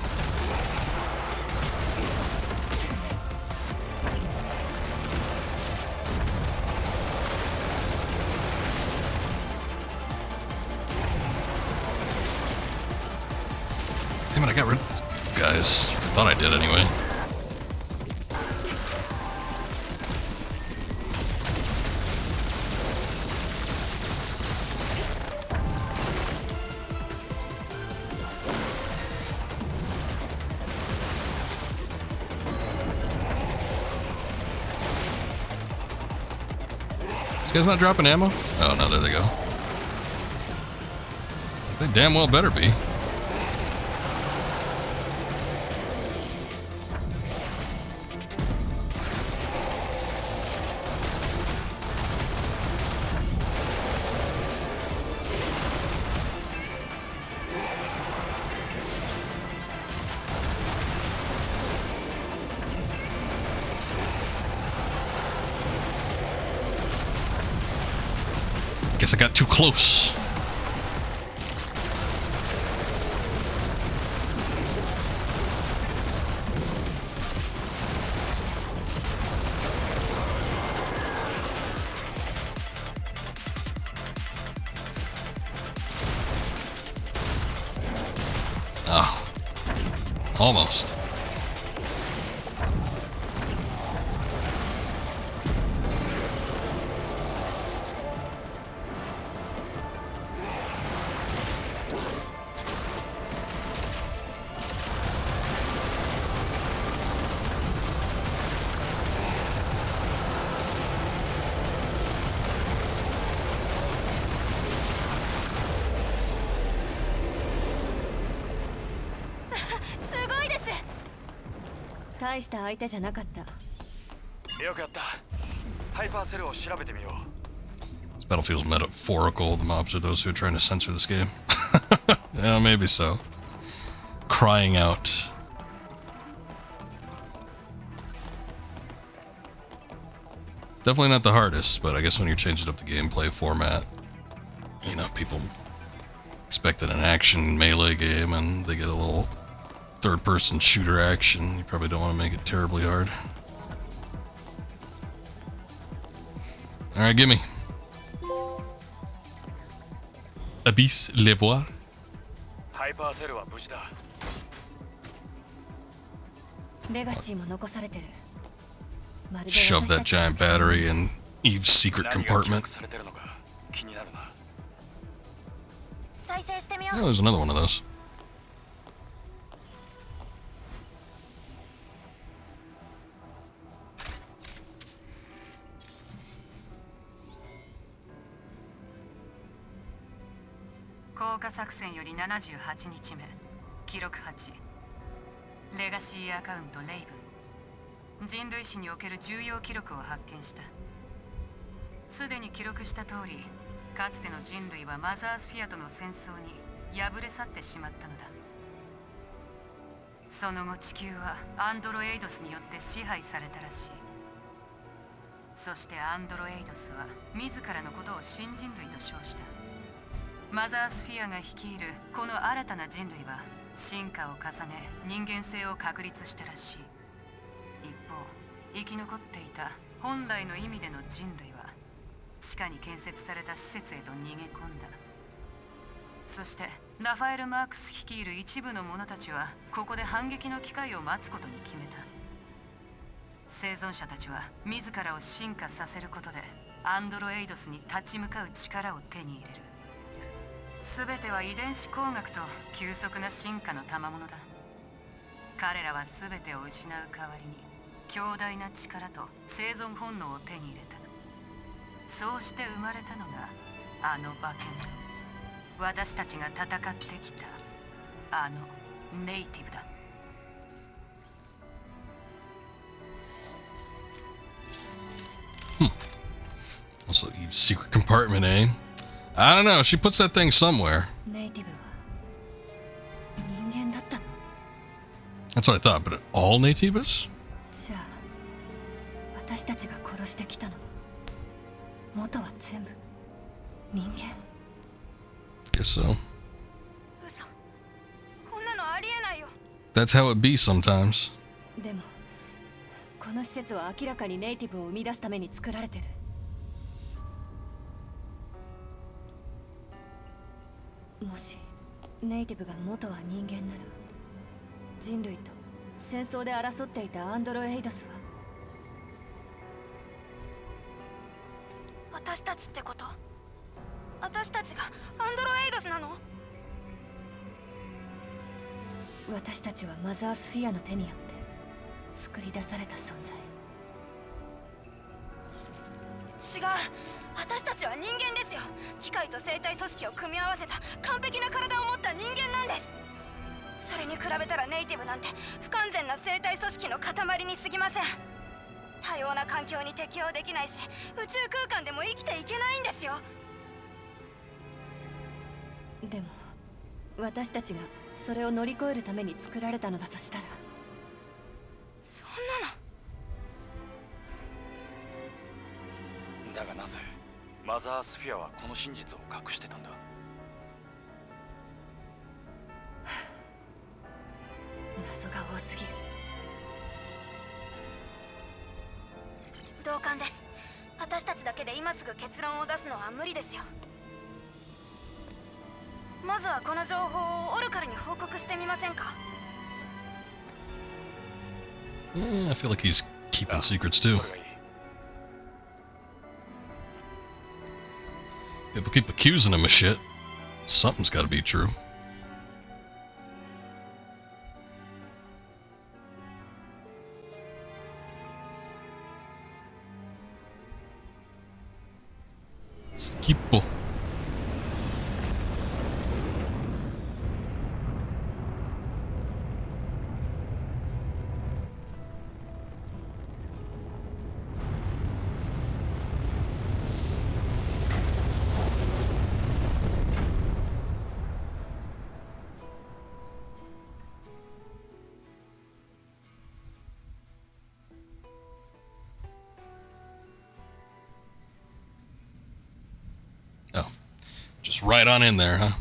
Damn it, I got rid of guys. I thought I did anyway. This guy's not dropping ammo? Oh, no, there they go. They damn well better be. Guess I got too close. Ah, almost.大した相手じゃなかった。よかった。ハイパーセルを調べてみよう。This battlefield's metaphorical. The mobs are those who are trying to censor this game. Yeah, maybe so. Crying out. Definitely not the hardest, but I guess when you're changing up the gameplay format, you know, people expected an action melee game and they get a little third-person shooter action. You probably don't want to make it terribly hard. Alright, gimme. Abyss le voir. ハイパーセルは無事だ。レガシーも残されてる。まるで Shove that giant battery in Eve's secret 何が記録 compartment. されてるのか気になるな。再生してみよ Oh, う。 there's another one of those. Kouka 作戦より78日目。記録8。レガシーアカウントレイブン。人類史における重要記録を発見した。すでに記録した通り、かつての人類はマザースフィアとの戦争に敗れ去ってしまったのだ。その後地球はアンドロエイドスによって支配されたらしい。そしてアンドロエイドスは自らのことを新人類と称した。マザースフィアが率いるこの新たな人類は進化を重ね人間性を確立したらしい。一方、生き残っていた本来の意味での人類は地下に建設された施設へと逃げ込んだ。そしてラファエル・マークス率いる一部の者たちはここで反撃の機会を待つことに決めた。生存者たちは自らを進化させることでアンドロエイドスに立ち向かう力を手に入れる。全ては遺伝子工学と急速な進化の賜物だ。彼らは全てを失う代わりに強大な力と生存本能を手に入れた。そうして生まれたのがあの化け物、私たちが戦ってきたあのネイティブだ。Also, secret compartment, eh? I don't know. She puts that thing somewhere. ネイティブは人間だったの？ That's what I thought. But all Naytibas? じゃあ私たちが殺してきたのも元は全部人間？ Guess so. 嘘、こんなのありえないよ。 That's how it be sometimes. でもこの施設は明らかにネイティブを生み出すために作られてる。もしネイティブが元は人間なら、人類と戦争で争っていたアンドロエイドスは私たちってこと？私たちがアンドロエイドスなの？私たちはマザースフィアの手によって作り出された存在。違う、私たちは人間ですよ。機械と生体組織を組み合わせた完璧な体を持った人間なんです。それに比べたらネイティブなんて不完全な生体組織の塊に過ぎません。多様な環境に適応できないし、宇宙空間でも生きていけないんですよ。でも私たちがそれを乗り越えるために作られたのだとしたら、そんなの。だがなぜマザースフィアはこの真実を隠してたんだ？謎が多すぎる。同感です。私たちだけで今すぐ結論を出すのは無理ですよ。まずはこの情報をオルカルに報告してみませんか？ I feel like he's keeping secrets too. それがいい。 People keep accusing him of shit. Something's gotta be true. Skippo. Oh, just right on in there, huh?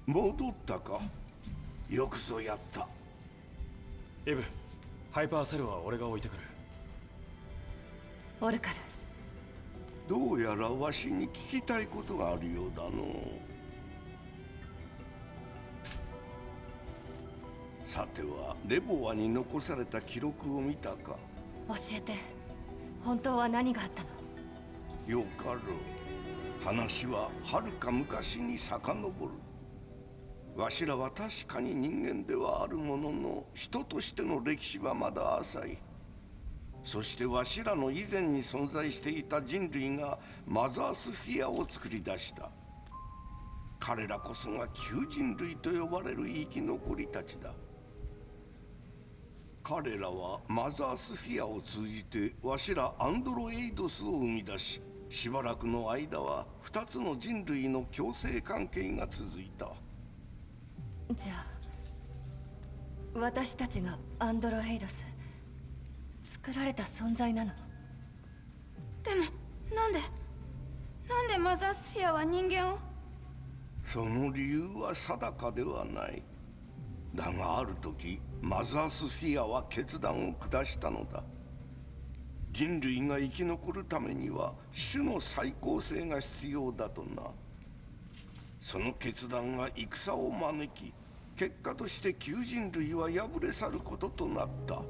戻ったか。よくぞやった。イブ、ハイパーセルは俺が置いてくる。オルカル、どうやらわしに聞きたいことがあるようだの。さてはレボアに残された記録を見たか。教えて。本当は何があったの？よかろう。話ははるか昔に遡る。わしらは確かに人間ではあるものの、人としての歴史はまだ浅い。そしてわしらの以前に存在していた人類がマザースフィアを作り出した。彼らこそが旧人類と呼ばれる生き残りたちだ。彼らはマザースフィアを通じてわしらアンドロエイドスを生み出し、しばらくの間は2つの人類の共生関係が続いた。じゃあ私たちがアンドロエイドス、作られた存在なの？でもなんでマザースフィアは人間を？その理由は定かではない。だがある時マザースフィアは決断を下したのだ。人類が生き残るためには種の再構成が必要だとな。その決断が戦を招き、結果として旧人類は敗れ去ることとなった。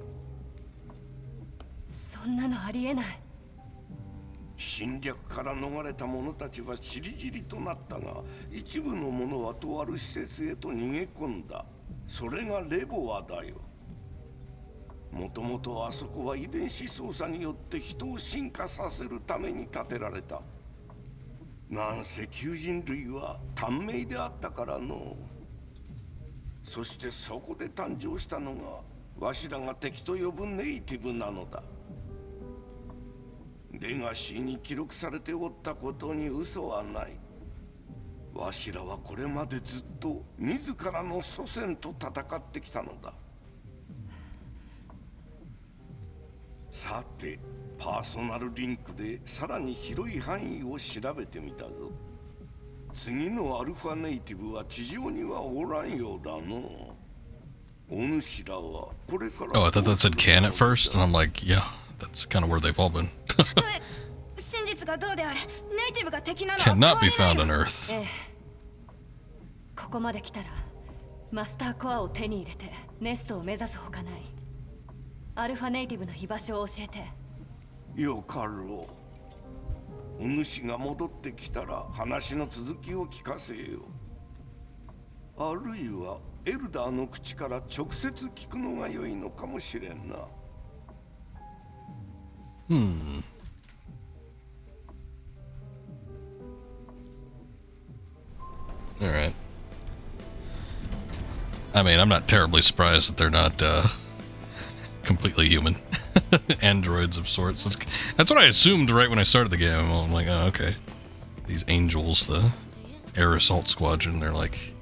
そんなのありえない。侵略から逃れた者たちは散り散りとなったが、一部の者はとある施設へと逃げ込んだ。それがレボアだよ。もともとあそこは遺伝子操作によって人を進化させるために建てられた。なんせ旧人類は短命であったからの。そしてそこで誕生したのがわしらが敵と呼ぶネイティブなのだ。レガシーに記録されておったことに嘘はない。わしらはこれまでずっと自らの祖先と戦ってきたのだ。さて、パーソナルリンクでさらに広い範囲を調べてみたぞ。次のアルファネイティブは地上にはおらんようだの。お主らはこれから。 Oh, I thought that said can at first, and I'm like, yeah, that's kind of where they've all been. たとえ真実がどうであれ、ネイティブが敵なのは Cannot be 変わ found りない on よ。 Earth. ここまで来たらマスターコアを手に入れてネストを目指すほかない。アルファネイティブの居場所を教えて。よかろう。お主が戻ってきたら話の続きを聞かせよう。あるいはエルダーの口から直接聞くのが良いのかもしれんな。All right. I mean, I'm not terribly surprised that they're not completely human. Androids of sorts. That's what I assumed right when I started the game. I'm like, oh, okay. These angels, the Air Assault Squadron, they're like,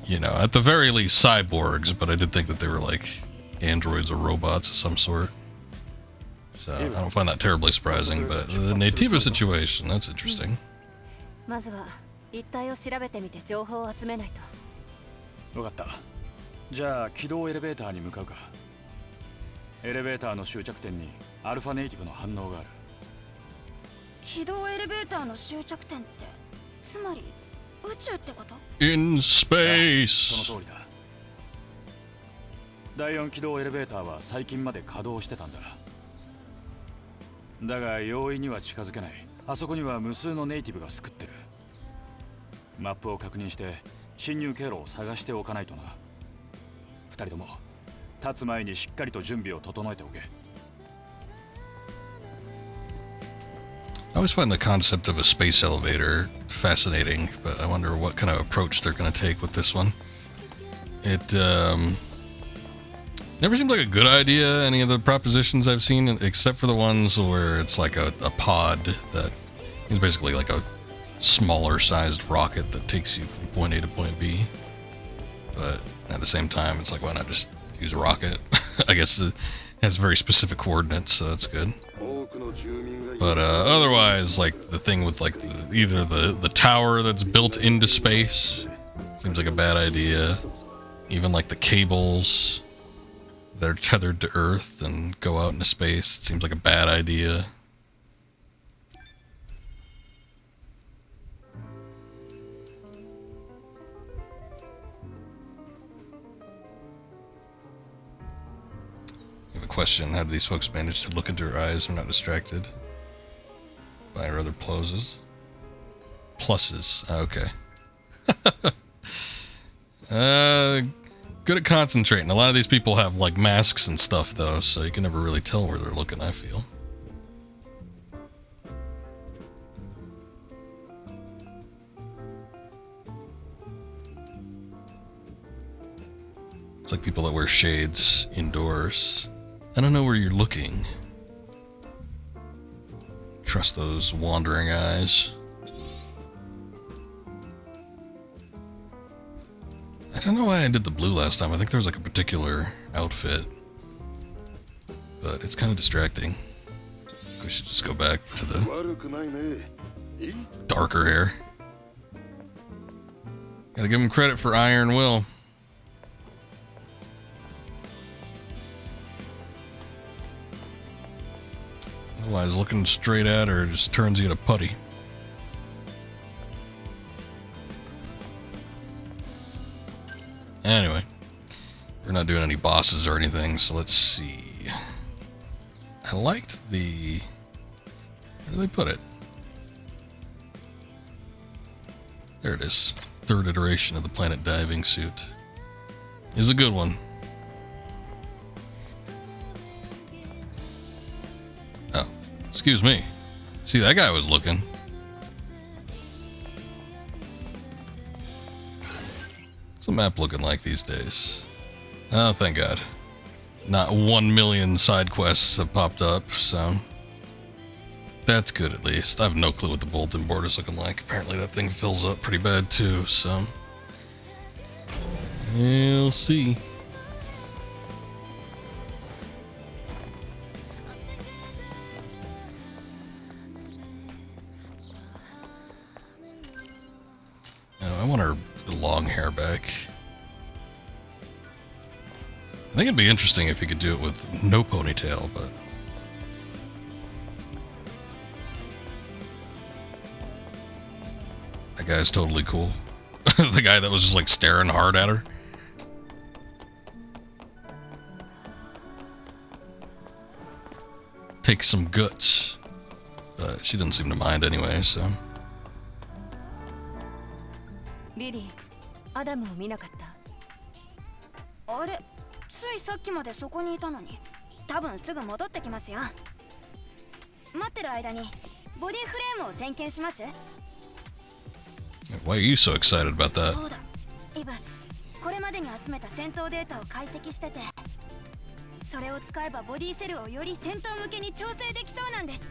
you know, at the very least cyborgs, but I did think that they were like androids or robots of some sort. So I don't find that terribly surprising, but the Naytibas situation, that's interesting. まずは一帯を調べてみて情報を集めないと。分かった。じゃあ軌道エレベーターに向かうか。エレベーターの終着点にアルファネイティブの反応がある。軌道エレベーターの終着点ってつまり宇宙ってこと？ In そ space. の通りだ。第4軌道エレベーターは最近まで稼働してたんだ。だが容易には近づけない。あそこには無数のネイティブが救ってる。マップを確認して侵入経路を探しておかないとな。二人とも立つ前にしっかりと準備を整えておけ。I always find the concept of a space elevator fascinating, but I wonder what kind of approach they're going to take with this one. It never seemed like a good idea, any of the propositions I've seen, except for the ones where it's like a pod that is basically like a smaller sized rocket that takes you from point A to point B. But at the same time, it's like, why not just use a rocket? I guess it has very specific coordinates, so that's good. But otherwise, like the thing with like either the tower that's built into space seems like a bad idea. Even like the cables that are tethered to Earth and go out into space, it seems like a bad idea. I have a question. How do these folks manage to look into her eyes and are not distracted by her other pluses? Okay. Good at concentrating. A lot of these people have like masks and stuff though, so you can never really tell where they're looking, I feel. It's like people that wear shades indoors. I don't know where you're looking. Trust those wandering eyes. I don't know why I did the blue last time. I think there was like a particular outfit. But it's kind of distracting. We should just go back to the darker hair. Gotta give him credit for Iron Will. Otherwise, looking straight at her just turns you to putty. Anyway, we're not doing any bosses or anything, so let's see. I liked the Where did they put it? There it is. Third iteration of the planet diving suit. Is a good one. Oh, excuse me. See, that guy was looking. What's the map looking like these days? Oh, thank God. Not 1 million side quests have popped up, so that's good at least. I have no clue what the bulletin board is looking like. Apparently that thing fills up pretty bad too, so we'll see. Oh, I want her long hair back. I think it'd be interesting if you could do it with no ponytail, but that guy's totally cool. The guy that was just like staring hard at her. Takes some guts, but she doesn't seem to mind anyway, so. リリー、アダムを見なかった？あれ、ついさっきまでそこにいたのに、多分すぐ戻ってきますよ。待ってる間にボディフレームを点検します。Why are you so excited about that? そうだ、イブ、これまでに集めた戦闘データを解析してて、それを使えばボディセルをより戦闘向けに調整できそうなんです。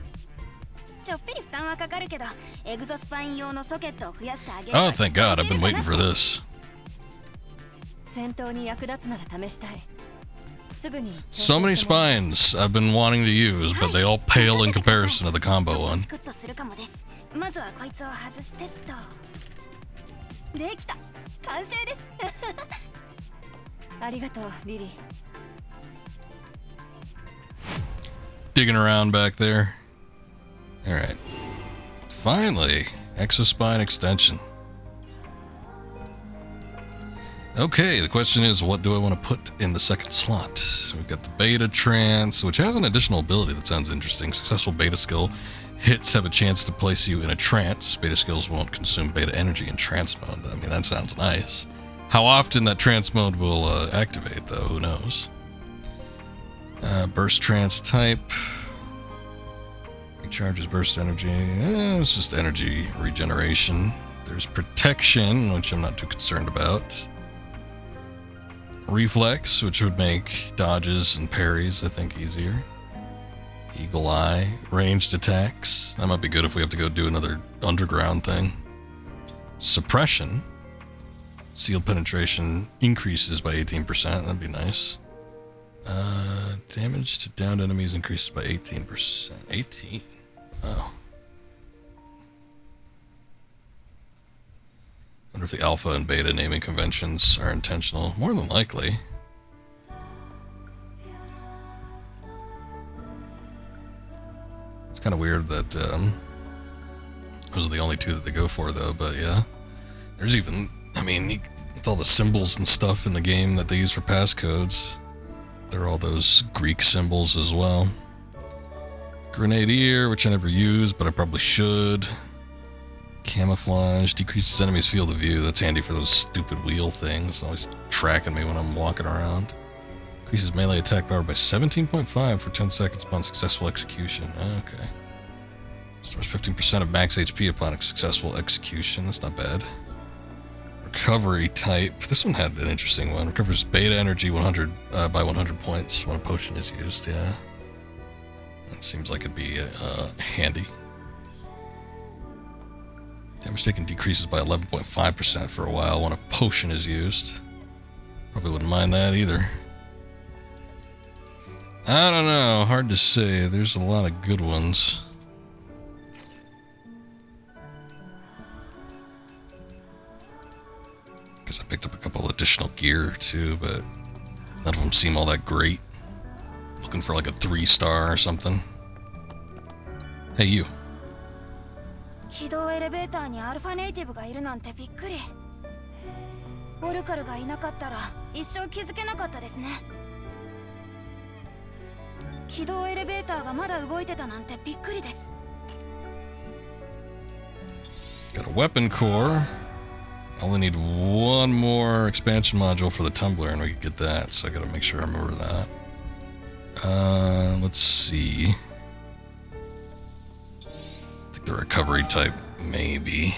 ちょっぴり負担はかかるけど、エグゾスパイン用のソケットを増やしてあげる。Oh, thank God! I've been waiting for this. 戦闘に役立つなら試したい。すぐに。So many spines I've been wanting to use, but they all pale in comparison to the combo one. まずはこいつを外してっと。できた。完成です。ありがとう、リリー。Digging around back there. Alright. Finally, exospine extension. Okay, the question is, what do I want to put in the second slot? We've got the beta trance, which has an additional ability that sounds interesting. Successful beta skill hits have a chance to place you in a trance. Beta skills won't consume beta energy in trance mode. I mean, that sounds nice. How often that trance mode will activate, though, who knows? Burst trance type. Recharges burst energy. It's just energy regeneration. There's protection, which I'm not too concerned about. Reflex, which would make dodges and parries, I think, easier. Eagle Eye, ranged attacks. That might be good if we have to go do another underground thing. Suppression. Sealed penetration increases by 18%. That'd be nice. Damage to downed enemies increases by 18%. 18? Wow. Wonder if the alpha and beta naming conventions are intentional. More than likely. It's kind of weird that those are the only two that they go for, though, but yeah. There's even, I mean, with all the symbols and stuff in the game that they use for passcodes, there are all those Greek symbols as well. Grenadier, which I never use, but I probably should. Camouflage decreases enemies' field of view. That's handy for those stupid wheel things, always tracking me when I'm walking around. Increases melee attack power by 17.5 for 10 seconds upon successful execution. Okay. Restores 15% of max HP upon a successful execution. That's not bad. Recovery type. This one had an interesting one. Recovers beta energy 100 by 100 points when a potion is used. Yeah. That seems like it'd be handy. Damage taken decreases by 11.5% for a while when a potion is used. Probably wouldn't mind that either. I don't know. Hard to say. There's a lot of good ones. Guess I picked up a couple additional gear too, but none of them seem all that great. Looking for like a 3-star or something. Hey, you. 軌道エレベーターにアルファネイティブがいるなんてびっくり。オルカルがいなかったら一生気づけなかったですね。軌道エレベーターがまだ動いてたなんてびっくりです。weapon core. I only need one more expansion module for the tumbler and we can get that, so I gotta make sure I remember that. Let's see. I think the recovery type, maybe.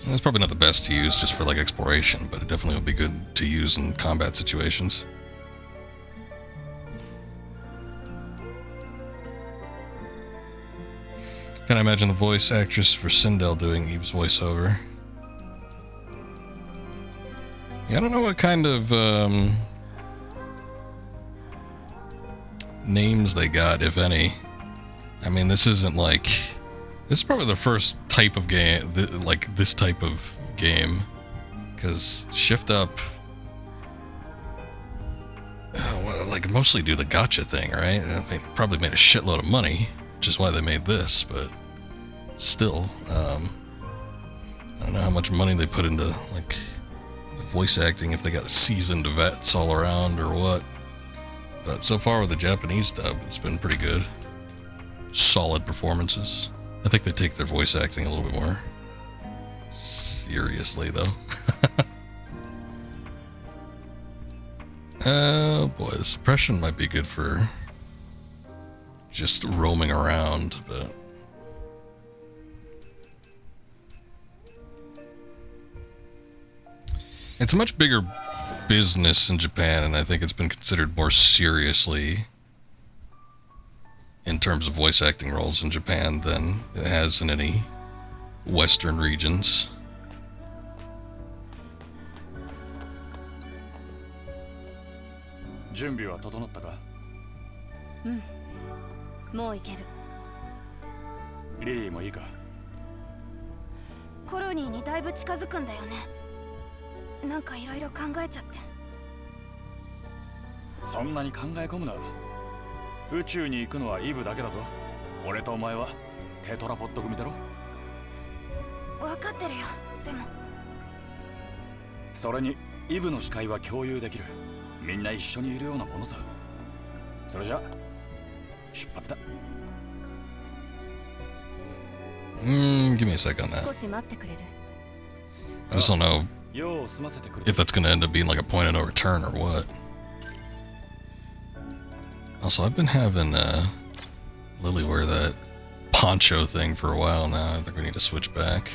That's probably not the best to use just for like exploration, but it definitely would be good to use in combat situations. Can I imagine the voice actress for Sindel doing Eve's voiceover? Yeah, I don't know what kind of names they got, if any. I mean, this isn't like... This is probably the first type of game, like this type of game. Because Shift Up... like mostly do the gacha thing, right? I mean, probably made a shitload of money, which is why they made this, but still, I don't know how much money they put into like voice acting, if they got seasoned vets all around or what. But so far with the Japanese dub, it's been pretty good. Solid performances. I think they take their voice acting a little bit more seriously, though. Oh boy, the suppression might be good for just roaming around, but... It's a much bigger business in Japan, and I think it's been considered more seriously in terms of voice acting roles in Japan than it has in any Western regions. Give me a sec on that. I just don't know if that's going to end up being like a point of no return or what. Also, I've been having Lily wear that poncho thing for a while now. I think we need to switch back.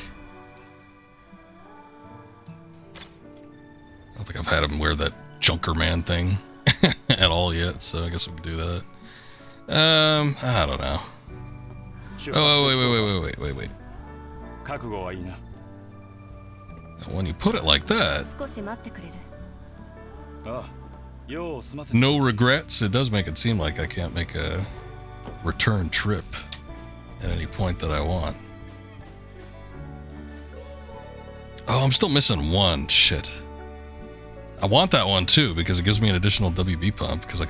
I don't think I've had him wear that Junker Man thing at all yet, so I guess we can do that. I don't know. Oh, wait. When you put it like that, no regrets, it does make it seem like I can't make a return trip at any point that I want. Oh, I'm still missing one. Shit. I want that one too, because it gives me an additional WB pump, because I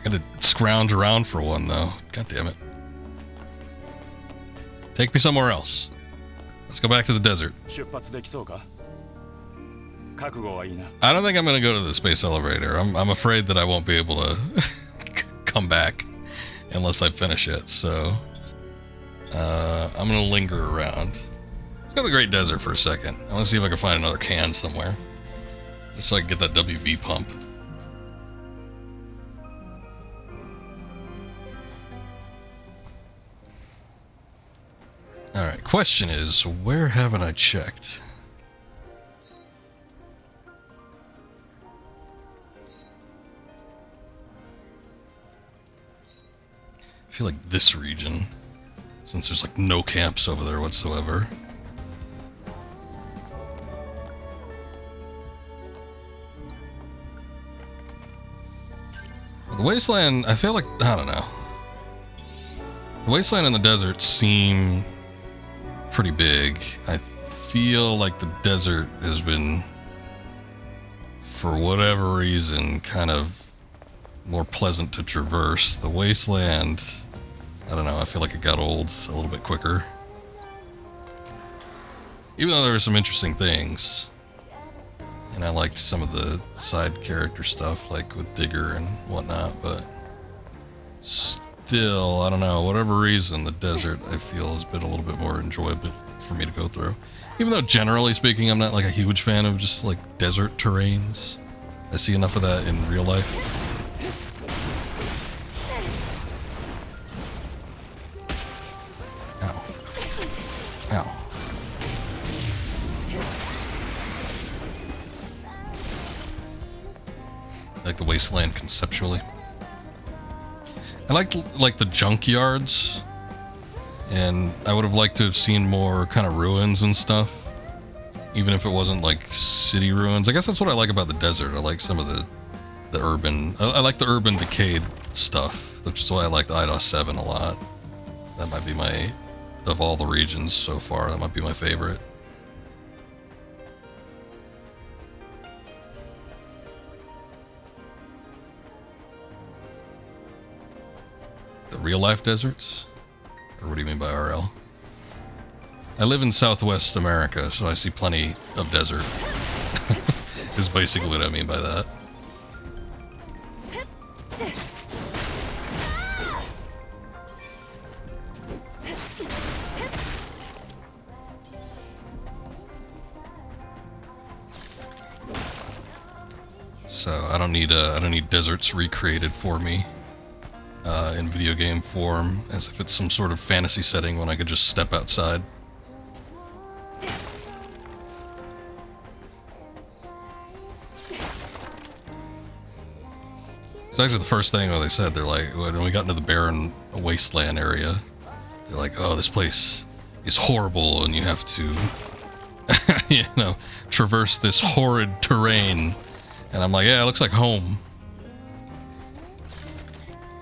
gotta scrounge around for one though. God damn it. Take me somewhere else. Let's go back to the desert. I don't think I'm gonna go to the space elevator. I'm afraid that I won't be able to come back unless I finish it, so I'm gonna linger around. Let's go to the Great Desert for a second. I wanna see if I can find another can somewhere, just so I can get that WB pump. Alright, question is, where haven't I checked? I feel like this region, since there's like no camps over there whatsoever. The wasteland, I feel like, I don't know. The wasteland and the desert seem pretty big. I feel like the desert has been, for whatever reason, kind of more pleasant to traverse. The wasteland, I don't know, I feel like it got old a little bit quicker. Even though there were some interesting things. And I liked some of the side character stuff, like with Digger and whatnot, but still, I don't know, whatever reason, the desert I feel has been a little bit more enjoyable for me to go through. Even though generally speaking, I'm not like a huge fan of just like desert terrains. I see enough of that in real life. Ow. Ow. Like the wasteland conceptually. I like the junkyards, and I would have liked to have seen more kind of ruins and stuff, even if it wasn't like city ruins. I guess that's what I like about the desert. I like some of the urban. I like the urban decayed stuff, which is why I liked IDOS 7 a lot. That might be my, of all the regions so far, that might be my favorite. The real life deserts? Or what do you mean by RL? I live in Southwest America, so I see plenty of desert. Is basically what I mean by that. So I don't need deserts recreated for me. In video game form, as if it's some sort of fantasy setting when I could just step outside. It's actually the first thing when they said, they're like, when we got into the barren wasteland area, they're like, oh, this place is horrible and you have to, you know, traverse this horrid terrain. And I'm like, yeah, it looks like home.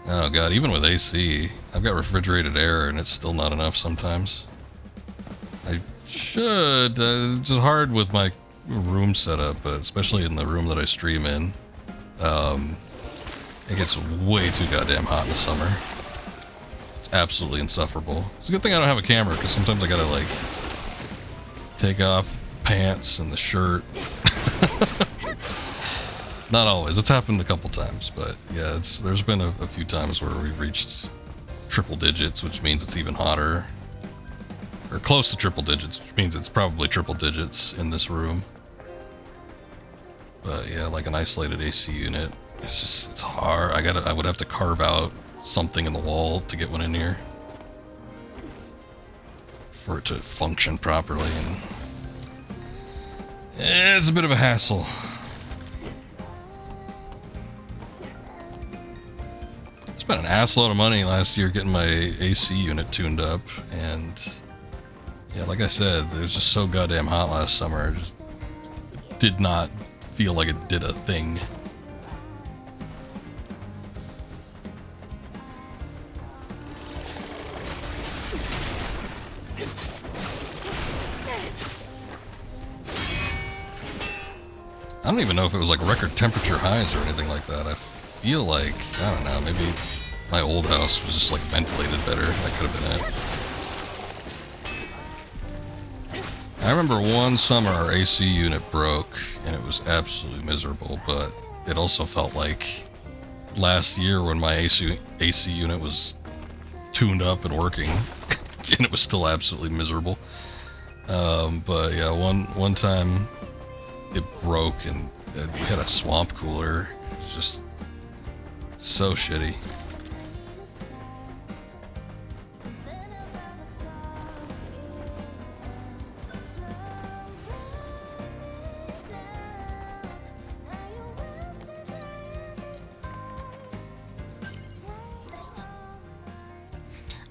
Oh god, even with AC, I've got refrigerated air and it's still not enough sometimes. I should, it's just hard with my room setup, but especially in the room that I stream in. It gets way too goddamn hot in the summer. It's absolutely insufferable. It's a good thing I don't have a camera, because sometimes I gotta like take off the pants and the shirt. Not always. It's happened a couple times, but yeah, there's been a few times where we've reached triple digits, which means it's even hotter. Or close to triple digits, which means it's probably triple digits in this room. But yeah, like an isolated AC unit, it's hard. I would have to carve out something in the wall to get one in here for it to function properly, and it's a bit of a hassle. Spent an assload of money last year getting my AC unit tuned up, and yeah, like I said, it was just so goddamn hot last summer. It did not feel like it did a thing. I don't even know if it was like record temperature highs or anything like that. I feel like, I don't know, maybe my old house was just like ventilated better. That could have been it. I remember one summer our AC unit broke and it was absolutely miserable, but it also felt like last year when my AC unit was tuned up and working and it was still absolutely miserable. But yeah, one time it broke and we had a swamp cooler. It was just so shitty.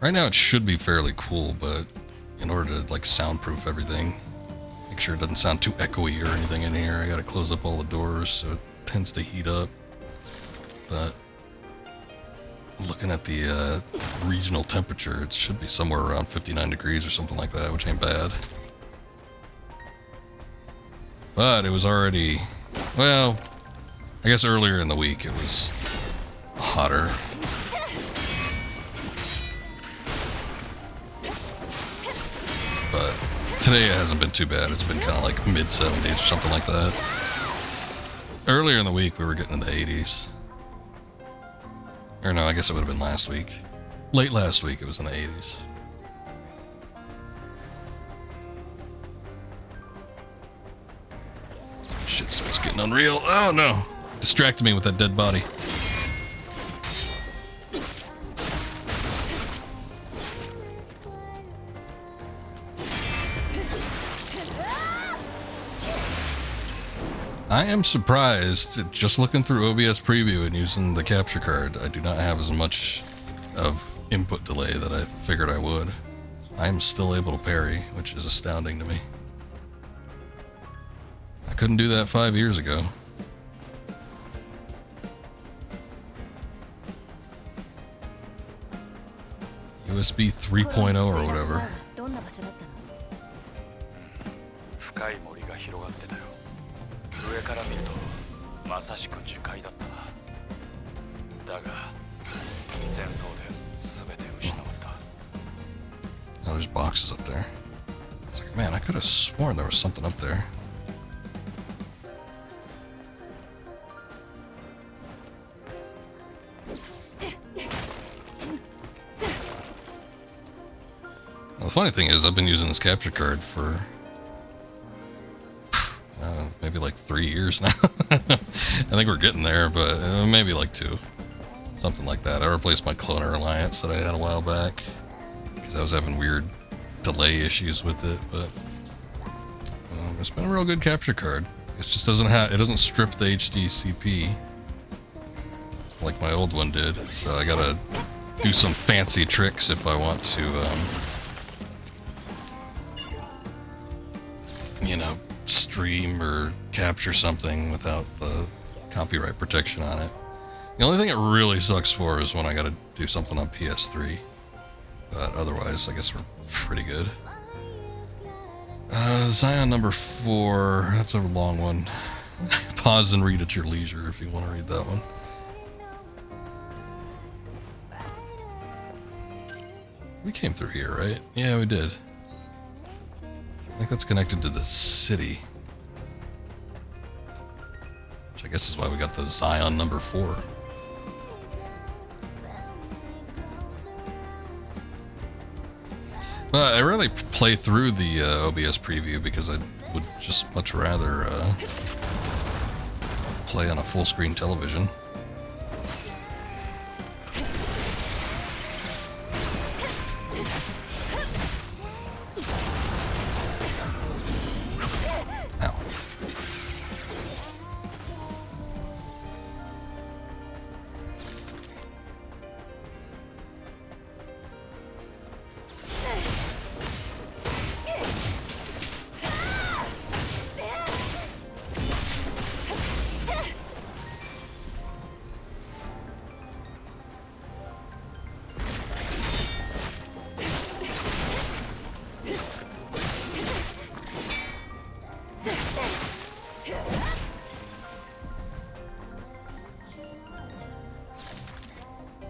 Right now it should be fairly cool, but in order to like soundproof everything, make sure it doesn't sound too echoey or anything in here, I gotta close up all the doors so it tends to heat up. But looking at the regional temperature, it should be somewhere around 59 degrees or something like that, which ain't bad. But it was already, well, I guess earlier in the week it was hotter. But today it hasn't been too bad. It's been kind of like mid-70s or something like that. Earlier in the week we were getting in the 80s. Or no, I guess it would have been last week. late last week. It was in the 80s. Shit starts getting unreal. Oh no! Distracted me with that dead body. I am surprised, just looking through OBS preview and using the capture card, I do not have as much of input delay that I figured I would. I am still able to parry, which is astounding to me. I couldn't do that 5 years ago. USB 3.0 or whatever. どんな場所だったの？深い森が広がってたよ。上から見るとまさしく樹海だったな。だが戦争で全て失われた。 Oh, there's boxes up there. I was like, man, I could have sworn there was something up there. Well, the funny thing is, I've been using this capture card for maybe like 3 years now. I think we're getting there, but maybe like 2. Something like that. I replaced my Cloner Alliance that I had a while back because I was having weird delay issues with it, but it's been a real good capture card. It just doesn't strip the HD CP like my old one did, so I gotta do some fancy tricks if I want to, you know, stream or capture something without the copyright protection on it. The only thing it really sucks for is when I gotta do something on PS3. But otherwise, I guess we're pretty good. Zion number 4, that's a long one. Pause and read at your leisure if you want to read that one. We came through here, right? Yeah, we did. I think that's connected to the city. Which I guess is why we got the Zion number 4. But I rarely play through the OBS preview because I would just much rather play on a full screen television. Ow.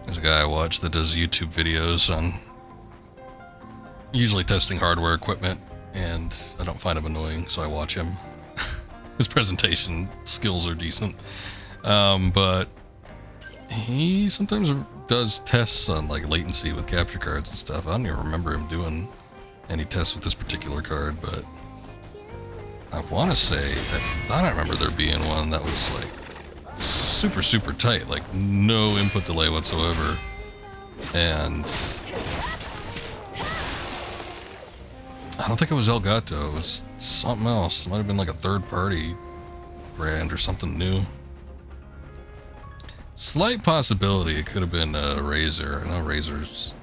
There's a guy I watch that does YouTube videos on usually testing hardware equipment, and I don't find him annoying, so I watch him. His presentation skills are decent, but he sometimes does tests on like latency with capture cards and stuff. I don't even remember him doing any tests with this particular card, but I want to say, I thought I remember there being one that was like super tight, like no input delay whatsoever, and I don't think it was Elgato, it was something else. It might have been like a third-party brand or something new. Slight possibility it could have been Razer. I know Razer's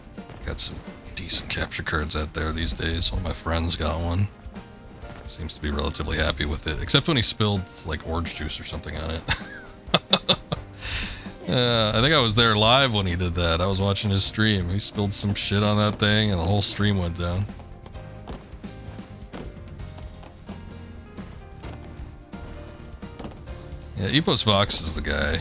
got some decent capture cards out there these days. One of my friends got one. Seems to be relatively happy with it, except when he spilled like orange juice or something on it. I think I was there live when he did that. I was watching his stream. He spilled some shit on that thing and the whole stream went down. Yeah, Epos Vox is the guy.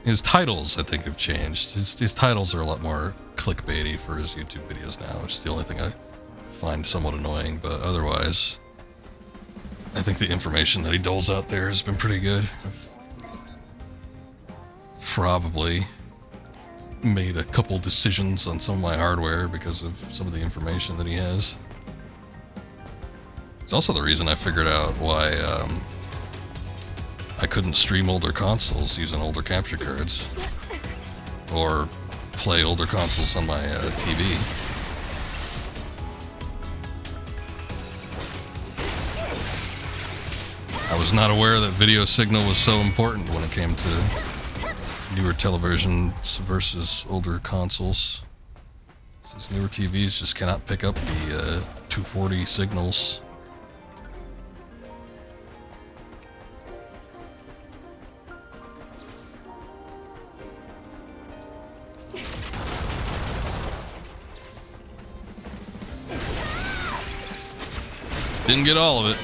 His titles, I think, have changed. His titles are a lot more clickbaity for his YouTube videos now, which is the only thing I find somewhat annoying, but otherwise, I think the information that he doles out there has been pretty good. I've probably made a couple decisions on some of my hardware because of some of the information that he has. It's also the reason I figured out why I couldn't stream older consoles using older capture cards or play older consoles on my TV. I was not aware that video signal was so important when it came to newer televisions versus older consoles. These newer TVs just cannot pick up the 240 signals. Didn't get all of it.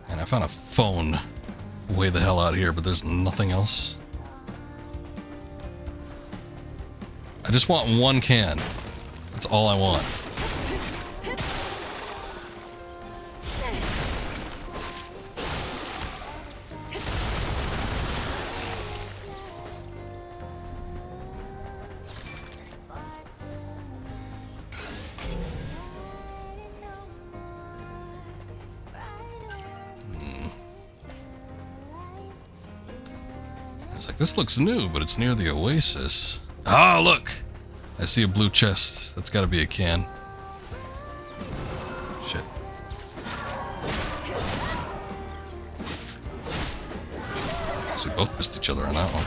And I found a phone way the hell out here, but there's nothing else. I just want one can. That's all I want. This looks new, but it's near the oasis. Ah, look! I see a blue chest. That's gotta be a can. Shit. So we both missed each other on that one.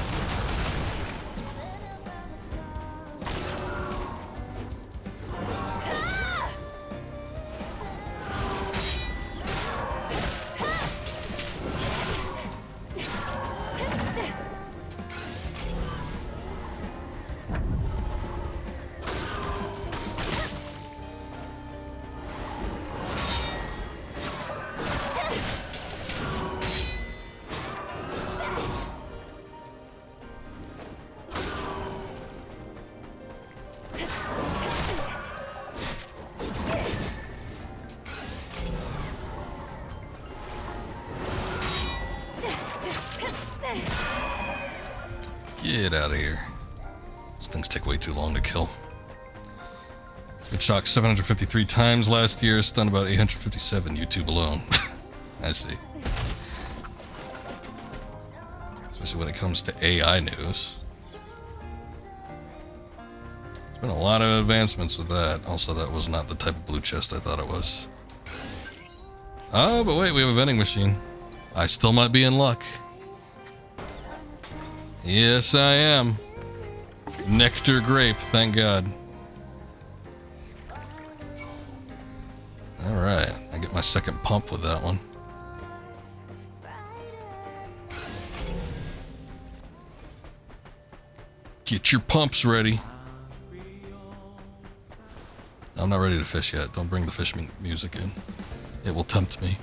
Get out of here. These things take way too long to kill. Been shocked 753 times last year, stunned about 857 YouTube alone. I see. Especially when it comes to AI news. There's been a lot of advancements with that. Also, that was not the type of blue chest I thought it was. Oh, but wait, we have a vending machine. I still might be in luck. Yes, I am. Nectar grape, thank God. Alright, I get my second pump with that one. Get your pumps ready. I'm not ready to fish yet. Don't bring the fish music in. It will tempt me.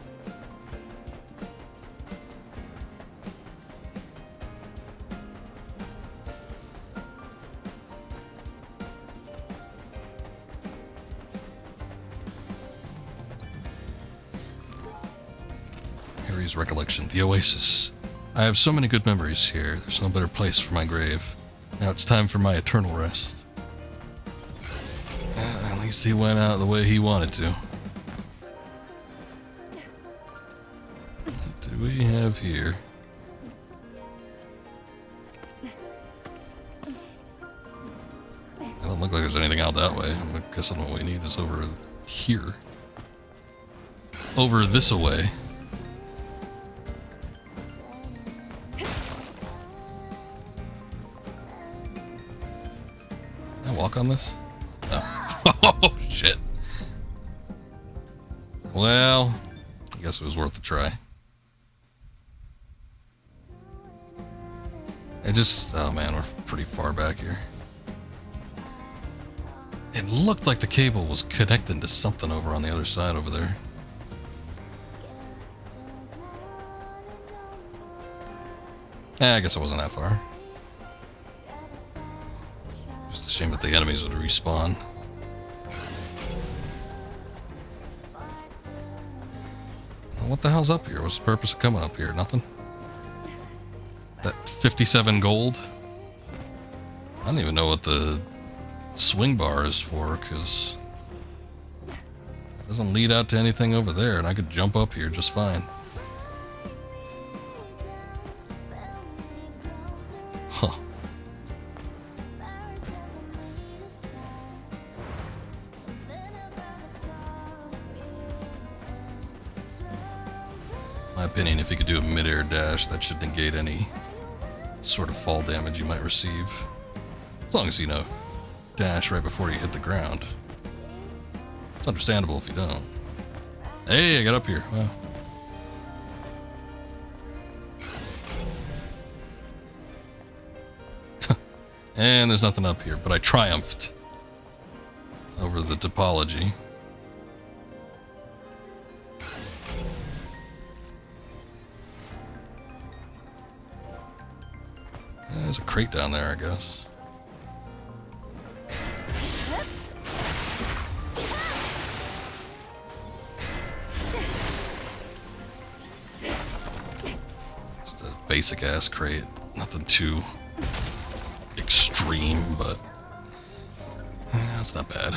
Harry's recollection, the oasis. I have so many good memories here. There's no better place for my grave. Now it's time for my eternal rest. At least he went out the way he wanted to. What do we have here? It don't look like there's anything out that way. I'm guessing what we need is over here. Over this away. Can I walk on this? No. Oh, shit. Well, I guess it was worth a try. Oh man, we're pretty far back here. It looked like the cable was connecting to something over on the other side over there. I guess it wasn't that far. Just a shame that the enemies would respawn. What the hell's up here? What's the purpose of coming up here? Nothing? That 57 gold? I don't even know what the swing bar is for, because it doesn't lead out to anything over there, and I could jump up here just fine. Huh. My opinion, if you could do a mid-air dash, that should negate any sort of fall damage you might receive. As long as you know, dash right before you hit the ground. It's understandable if you don't. Hey, I got up here. Wow. And there's nothing up here, but I triumphed over the topology. There's a crate down there, I guess. Just a basic ass crate. Nothing too extreme, but it's not bad.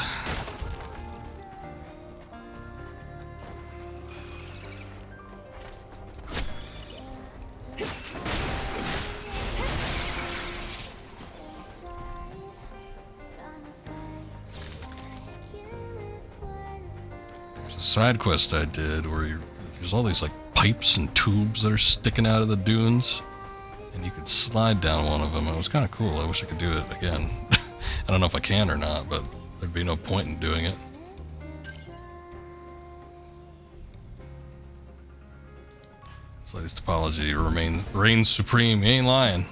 There's a side quest I did where there's all these like pipes and tubes that are sticking out of the dunes, and you could slide down one of them. It was kind of cool. I wish I could do it again. I don't know if I can or not, but there'd be no point in doing it. This lady's topology reigns supreme. He ain't lying.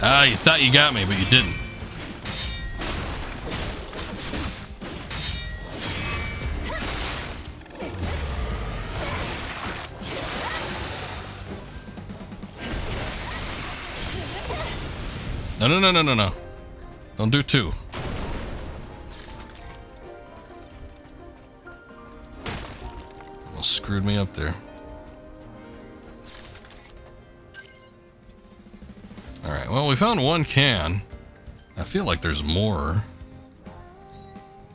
Ah, you thought you got me, but you didn't. No. Don't do two. Almost screwed me up there. Alright, well, we found one can. I feel like there's more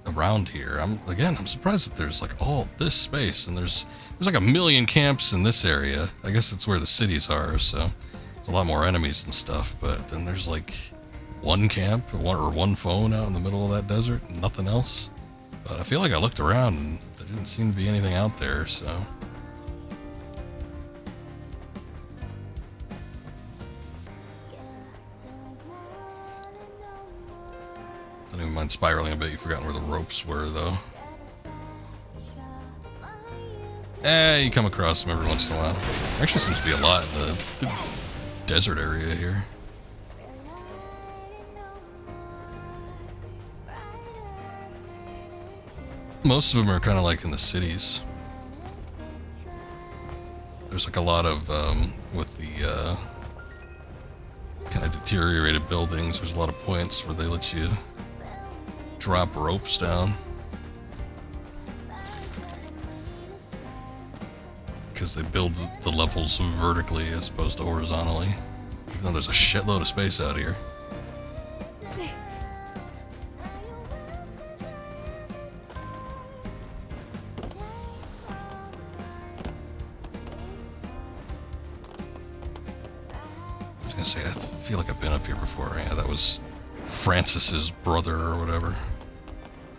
around here. I'm surprised that there's like all this space, and there's like a million camps in this area. I guess it's where the cities are, so there's a lot more enemies and stuff, but then there's like one camp or one phone out in the middle of that desert and nothing else. But I feel like I looked around and there didn't seem to be anything out there, so don't even mind spiraling a bit. You've forgotten where the ropes were, though. You come across them every once in a while. There actually seems to be a lot in the desert area here. Most of them are kind of like in the cities. There's like a lot of, with the kind of deteriorated buildings, there's a lot of points where they let you drop ropes down. Because they build the levels vertically as opposed to horizontally. Even though there's a shitload of space out here. I was gonna say, I feel like I've been up here before. Yeah, that was Francis's brother or whatever.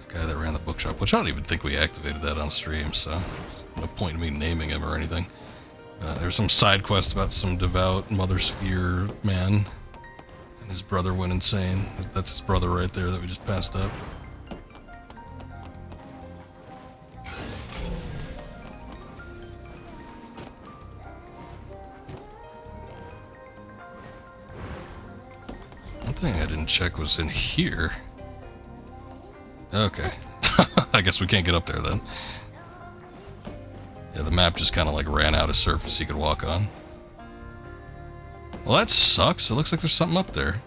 The guy that ran the bookshop, which I don't even think we activated that on stream, so no point in me naming him or anything. There's some side quest about some devout Mother Sphere man, and his brother went insane. That's his brother right there that we just passed up. thing I didn't check was in here. Okay. I guess we can't get up there then. Yeah, the map just kind of like ran out of surface you could walk on. Well, that sucks. It looks like there's something up there.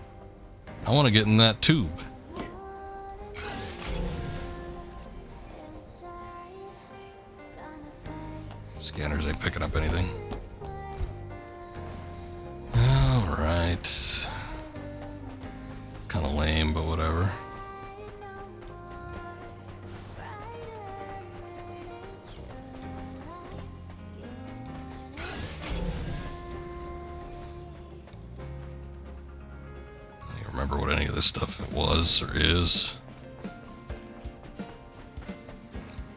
I want to get in that tube. Scanners ain't picking up anything. Alright. Kind of lame, but whatever. I don't remember what any of this stuff it was or is.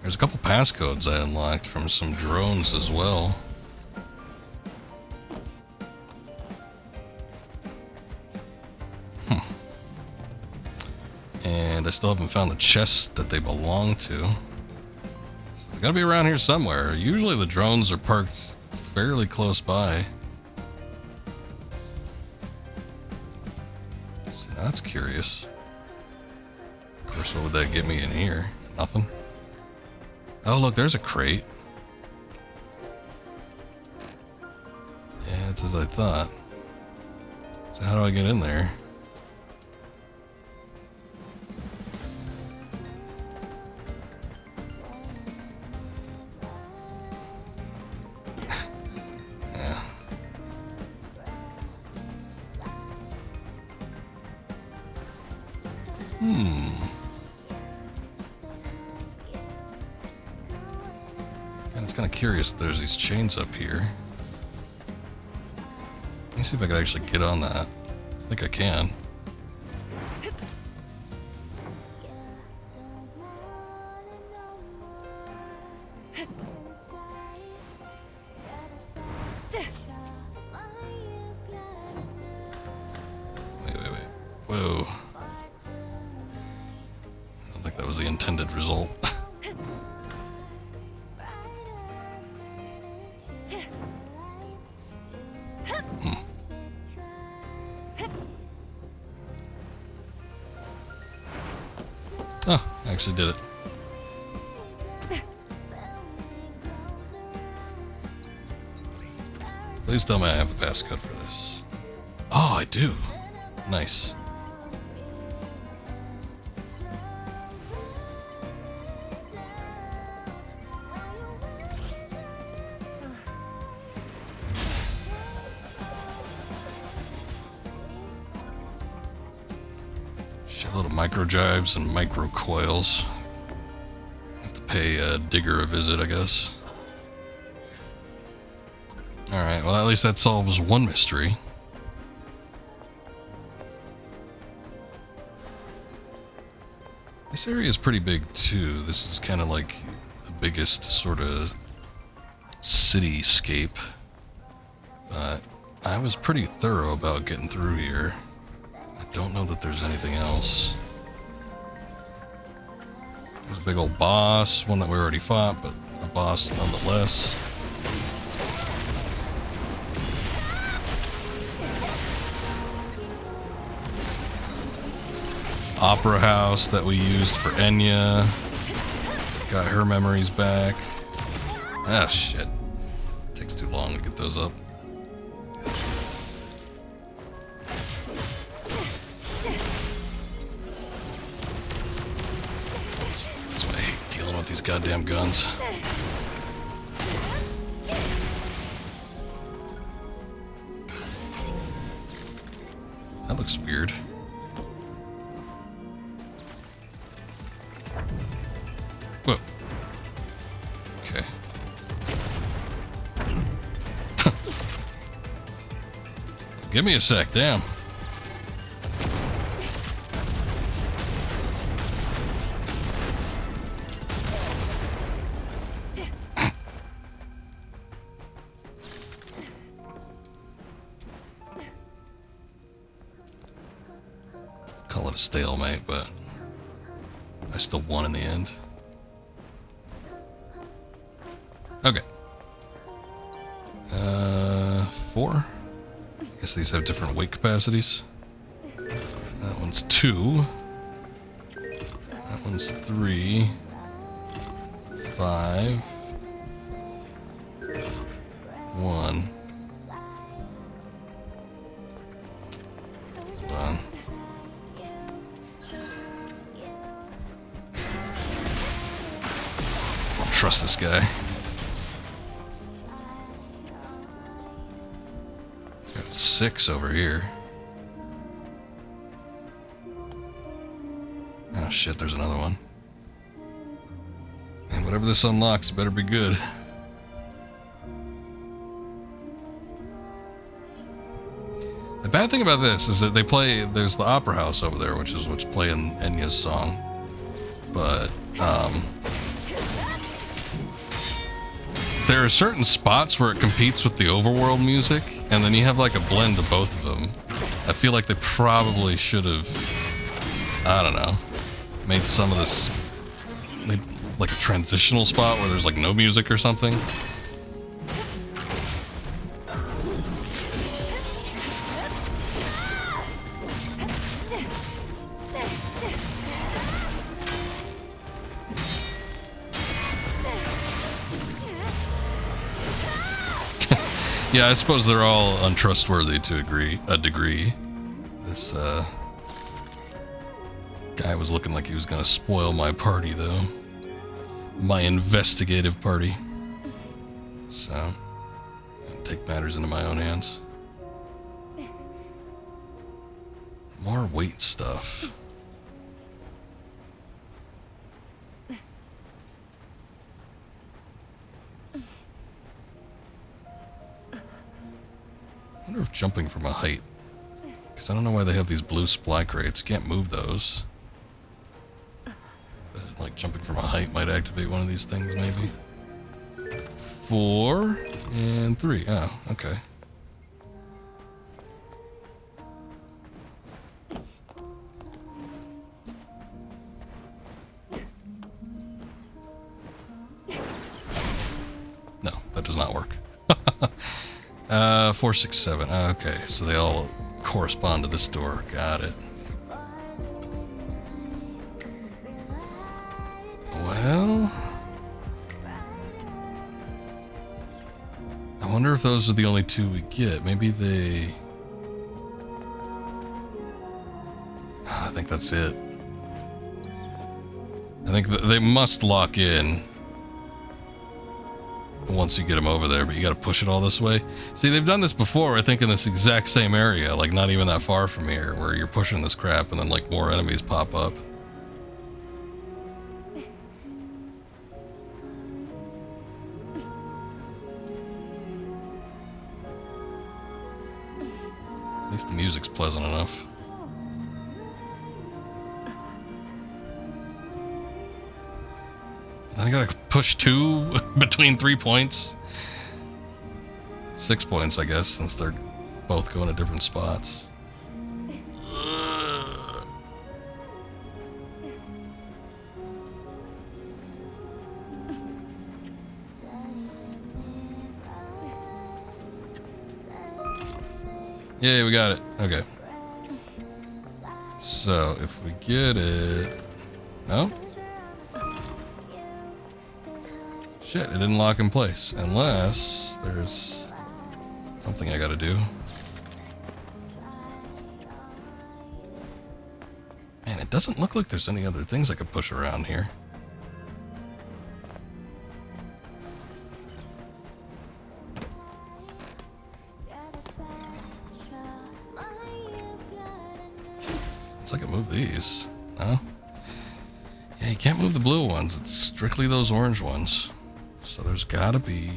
There's a couple passcodes I unlocked from some drones as well. And I still haven't found the chest that they belong to. So they gotta be around here somewhere. Usually the drones are parked fairly close by. So that's curious. Of course, what would that get me in here? Nothing. Oh, look, there's a crate. Yeah, it's as I thought. So how do I get in there? Yeah. And it's kind of curious that there's these chains up here. Let me see if I can actually get on that. I think I can. Wait. Whoa. I don't think that was the intended result. Oh, I actually did it. Please tell me I have the passcode for this. Oh, I do. Nice. Shitload of micro jives and micro coils. Have to pay a digger a visit, I guess. Alright, well at least that solves one mystery. This area is pretty big too. This is kind of like the biggest sort of cityscape. But I was pretty thorough about getting through here. I don't know that there's anything else. There's a big old boss, one that we already fought, but a boss nonetheless. Opera house that we used for Enya. Got her memories back. Ah, shit. Takes too long to get those up. That's why I hate dealing with these goddamn guns. That looks weird. Whoa. Okay. Give me a sec, damn. Call it a stalemate, but I still won in the end. Okay. 4? I guess these have different weight capacities. one's 2. That one's 3. 5. 1. Hold on. I don't trust this guy. Got 6 over here. Oh shit, there's another one. And whatever this unlocks better be good. The bad thing about this is that they play, there's the opera house over there, which is what's playing Enya's song. But, there are certain spots where it competes with the overworld music, and then you have like a blend of both of them. I feel like they probably should have, I don't know, made some of this, made like a transitional spot where there's like no music or something. Yeah, I suppose they're all untrustworthy to a degree. This guy was looking like he was gonna spoil my party, though. My investigative party. So, I'll take matters into my own hands. More weight stuff. I wonder if jumping from a height, because I don't know why they have these blue supply crates. Can't move those. But like jumping from a height might activate one of these things, maybe. 4 and 3. Oh, okay. No, that does not work. 4, 6, 7. Okay, so they all correspond to this door. Got it. Well, I wonder if those are the only 2 we get. Maybe they... I think that's it. I think they must lock in once you get them over there, but you got to push it all this way. See, they've done this before, I think, in this exact same area, like not even that far from here, where you're pushing this crap and then like more enemies pop up. At least the music's pleasant enough. Then I gotta push 2 between 3 points. 6 points, I guess, since they're both going to different spots. Yeah, we got it. Okay. So, if we get it... No? Shit, it didn't lock in place. Unless there's something I gotta do. Man, it doesn't look like there's any other things I could push around here. Unless I can move these. No? Yeah, you can't move the blue ones. It's strictly those orange ones. So there's gotta be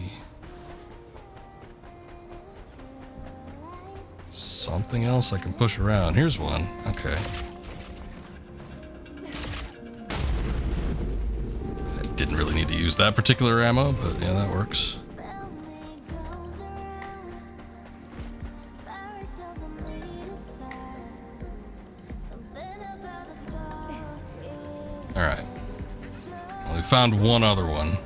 something else I can push around. Here's one. Okay. I didn't really need to use that particular ammo, but yeah, that works. Alright. Well, we found one other one.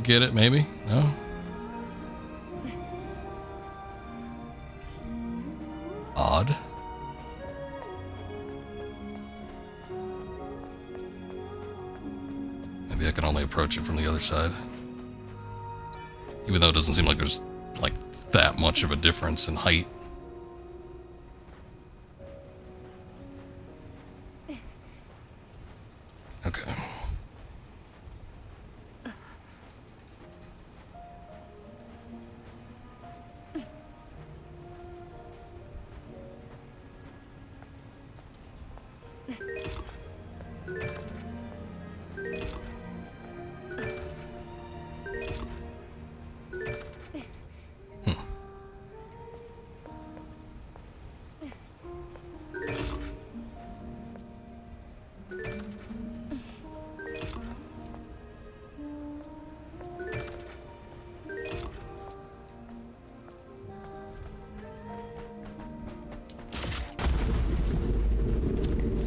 get it, maybe? No? Odd. Maybe I can only approach it from the other side. Even though it doesn't seem like there's like that much of a difference in height. Okay.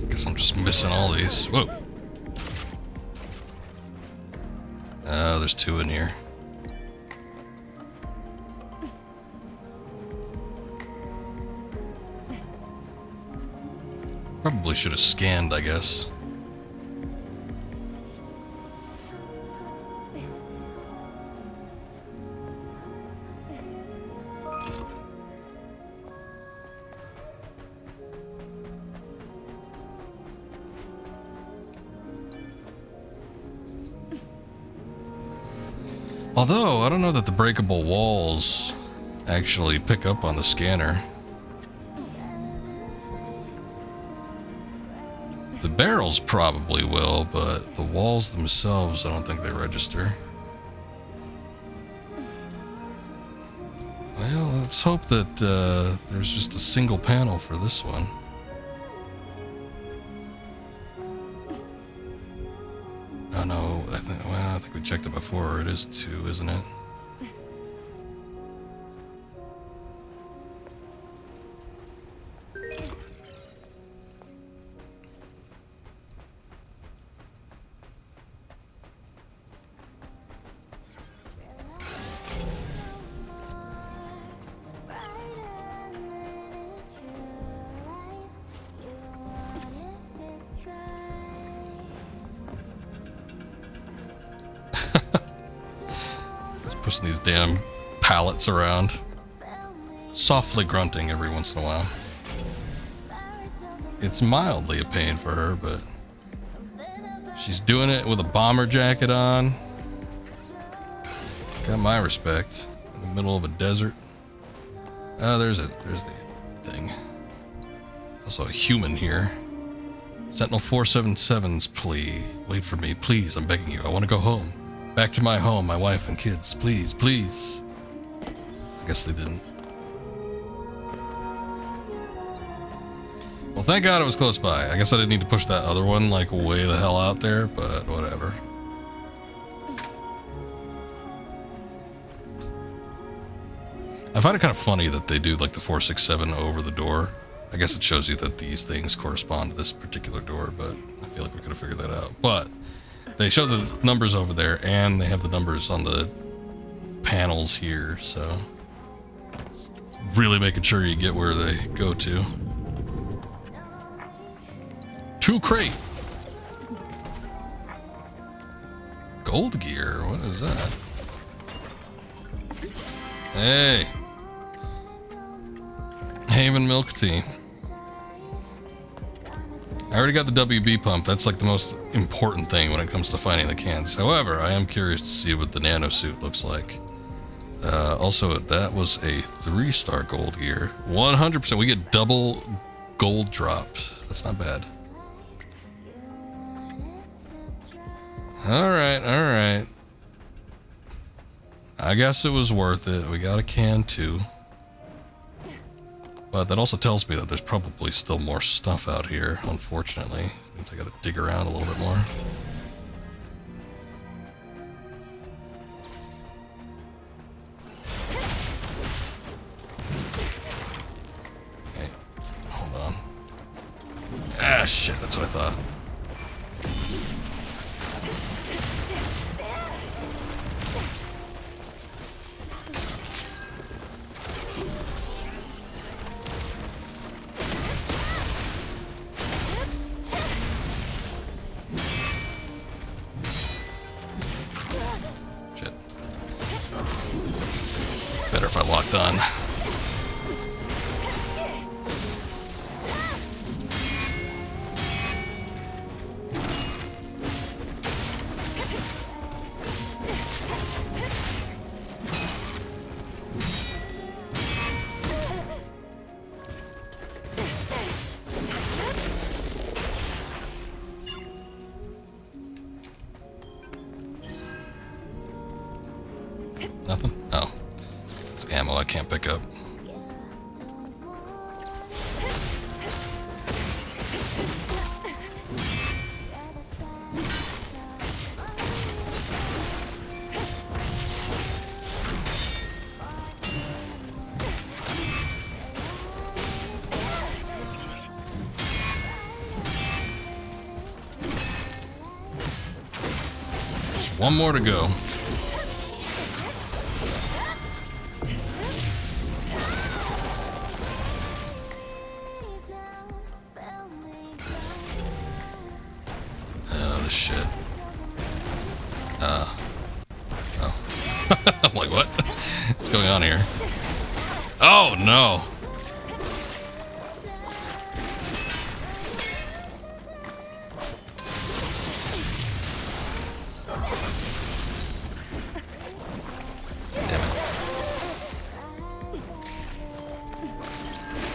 Guess I'm just missing all these. Whoa. Oh, there's two in here. Probably should have scanned, I guess. Although, I don't know that the breakable walls actually pick up on the scanner. The barrels probably will, but the walls themselves, I don't think they register. Well, let's hope that there's just a single panel for this one. Oh no, I think we checked it before. It is 2, isn't it? Pushing these damn pallets around. Softly grunting every once in a while. It's mildly a pain for her, but she's doing it with a bomber jacket on. Got my respect. In the middle of a desert. Oh, there's the thing. Also a human here. Sentinel 477's plea. Wait for me, please, I'm begging you. I want to go home. Back to my home, my wife and kids. Please, please. I guess they didn't. Well, thank God it was close by. I guess I didn't need to push that other one, like, way the hell out there, but whatever. I find it kind of funny that they do, like, the 467 over the door. I guess it shows you that these things correspond to this particular door, but I feel like we could have figured that out. But they show the numbers over there, and they have the numbers on the panels here, so really making sure you get where they go to. 2 crate. Gold gear, what is that? Hey. Haven milk tea. I already got the WB pump. That's like the most important thing when it comes to finding the cans. However, I am curious to see what the nano suit looks like. Also, that was a 3-star gold gear. 100%. We get double gold drops. That's not bad. Alright. I guess it was worth it. We got a can too. But that also tells me that there's probably still more stuff out here, unfortunately. Means I gotta dig around a little bit more. Okay, hold on. Ah, shit, that's what I thought. done. Nothing? Oh. It's ammo I can't pick up. There's one more to go. Oh, this shit. Oh. I'm like, what? What's going on here? Oh, no. Damn it.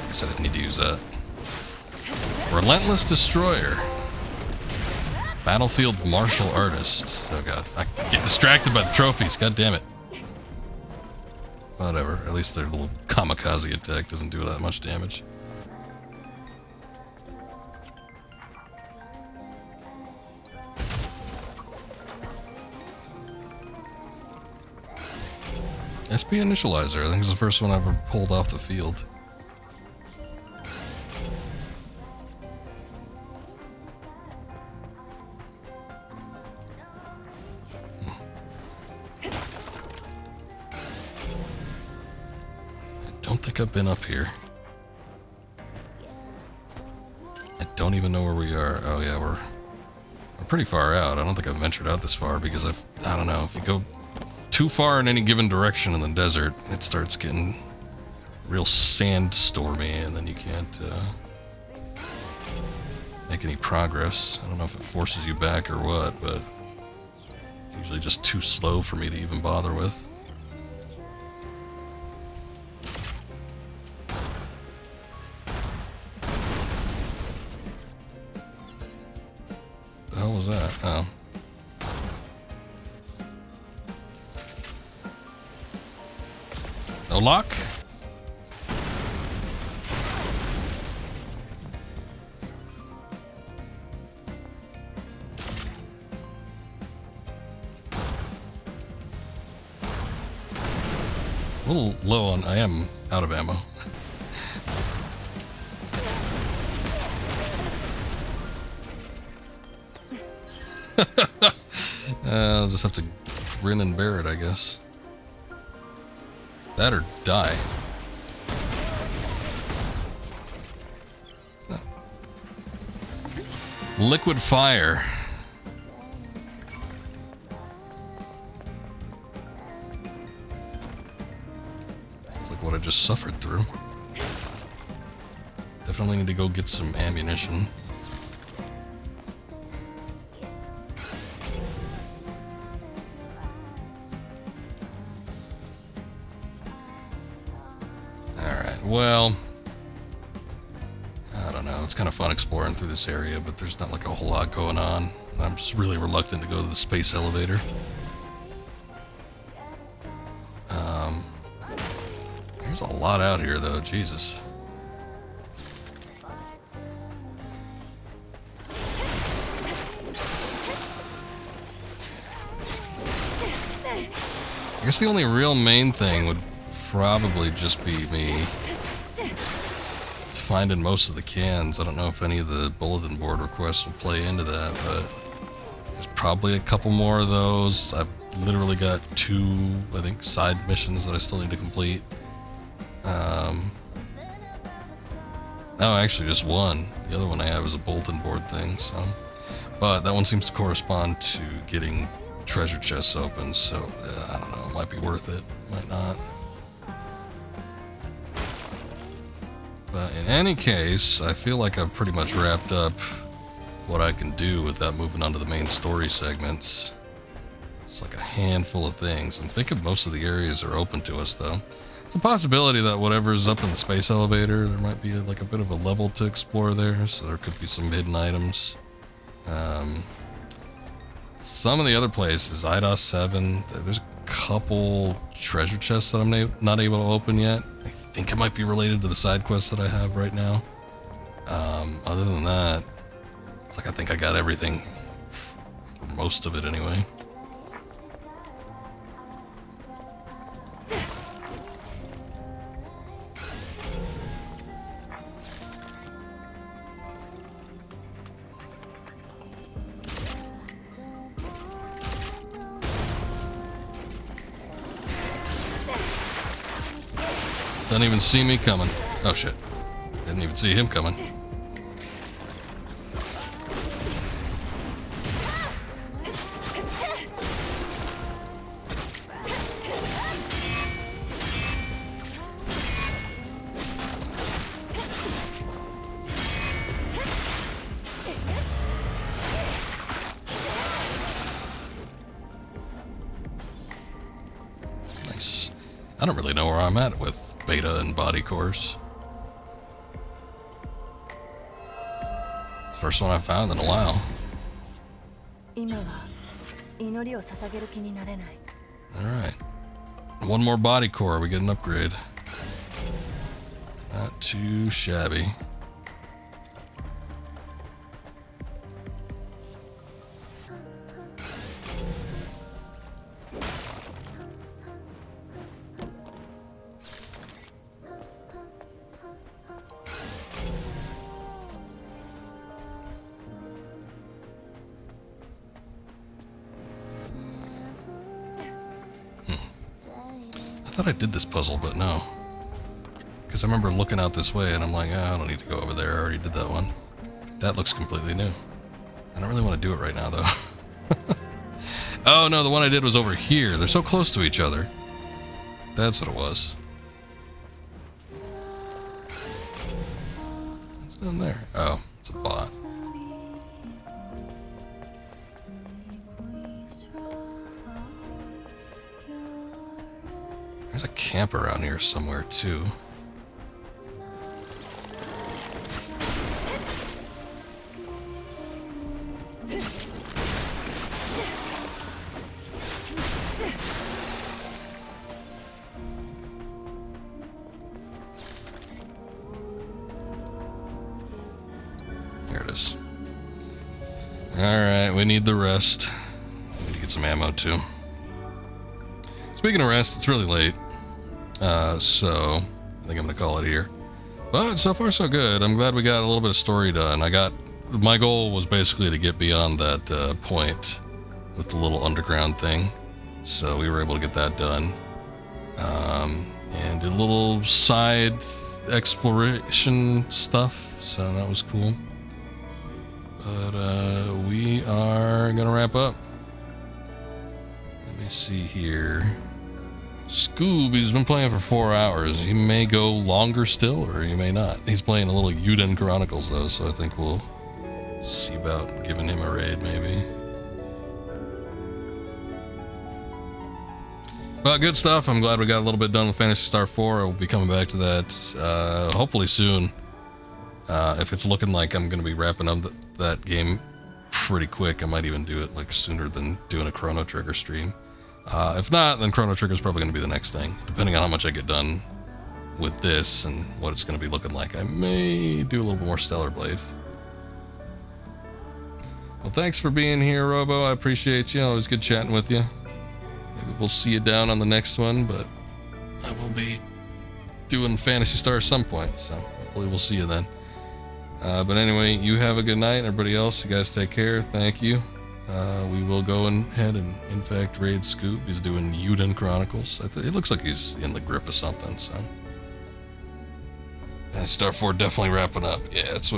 Guess I didn't need to use that. Relentless Destroyer. Battlefield Martial Artist. Oh god. I get distracted by the trophies. God damn it. Whatever. At least their little kamikaze attack doesn't do that much damage. SP Initializer. I think it's the first one I've ever pulled off the field. I don't think I've been up here. I don't even know where we are. Oh yeah, we're pretty far out. I don't think I've ventured out this far because I don't know, if you go too far in any given direction in the desert, it starts getting real sandstormy, and then you can't make any progress. I don't know if it forces you back or what, but it's usually just too slow for me to even bother with. The hell was that? Oh. No lock? A little low on, I am out of ammo. I'll just have to grin and bear it, I guess. That or die. Liquid fire. Sounds like what I just suffered through. Definitely need to go get some ammunition. Well, I don't know. It's kind of fun exploring through this area, but there's not like a whole lot going on. I'm just really reluctant to go to the space elevator. There's a lot out here, though. Jesus. I guess the only real main thing would probably just be me finding most of the cans. I don't know if any of the bulletin board requests will play into that, but there's probably a couple more of those. I've literally got 2, I think, side missions that I still need to complete. No, actually just one. The other one I have is a bulletin board thing, so. But that one seems to correspond to getting treasure chests open, so I don't know, it might be worth it, might not. But in any case, I feel like I've pretty much wrapped up what I can do without moving on to the main story segments. It's like a handful of things. I'm thinking most of the areas are open to us, though. It's a possibility that whatever's up in the space elevator, there might be like a bit of a level to explore there, so there could be some hidden items. Some of the other places, IDOS 7, there's a couple treasure chests that I'm not able to open yet. I think it might be related to the side quests that I have right now. Other than that, it's like I think I got everything, most of it anyway. Doesn't even see me coming. Oh shit. Didn't even see him coming. Nice. I don't really know where I'm at with beta and body cores. First one I found in a while. Alright. One more body core, we get an upgrade. Not too shabby. I thought I did this puzzle, but no. Because I remember looking out this way and I'm like, oh, I don't need to go over there. I already did that one. That looks completely new. I don't really want to do it right now, though. Oh, no, the one I did was over here. They're so close to each other. That's what it was. What's down there? Oh, it's a bot. There's a camp around here somewhere, too. Here it is. Alright, we need the rest. Need to get some ammo, too. Speaking of rest, it's really late. So I think I'm gonna call it here. But so far so good. I'm glad we got a little bit of story done. My goal was basically to get beyond that point with the little underground thing. So we were able to get that done. And did a little side exploration stuff. So that was cool. But we are gonna wrap up. Let me see here. Scoob, he's been playing for 4 hours. He may go longer still, or he may not. He's playing a little Uden Chronicles, though, so I think we'll see about giving him a raid, maybe. But good stuff. I'm glad we got a little bit done with Phantasy Star 4. I'll be coming back to that hopefully soon. If it's looking like I'm going to be wrapping up that game pretty quick, I might even do it like sooner than doing a Chrono Trigger stream. If not, then Chrono Trigger is probably going to be the next thing. Depending on how much I get done with this and what it's going to be looking like, I may do a little more Stellar Blade. Well, thanks for being here, Robo. I appreciate you. Always good chatting with you. Maybe we'll see you down on the next one, but I will be doing Phantasy Star at some point, so hopefully we'll see you then. But anyway, you have a good night. Everybody else, you guys take care. Thank you. We will go ahead and, in fact, raid Scoob. He's doing Uden Chronicles. It looks like he's in the grip of something, so. And Star 4 definitely wrapping up. Yeah, it's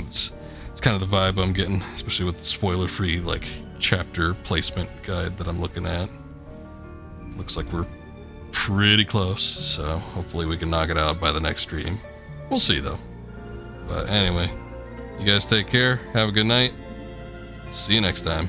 kind of the vibe I'm getting, especially with the spoiler-free, like, chapter placement guide that I'm looking at. Looks like we're pretty close, so hopefully we can knock it out by the next stream. We'll see, though. But anyway, you guys take care. Have a good night. See you next time.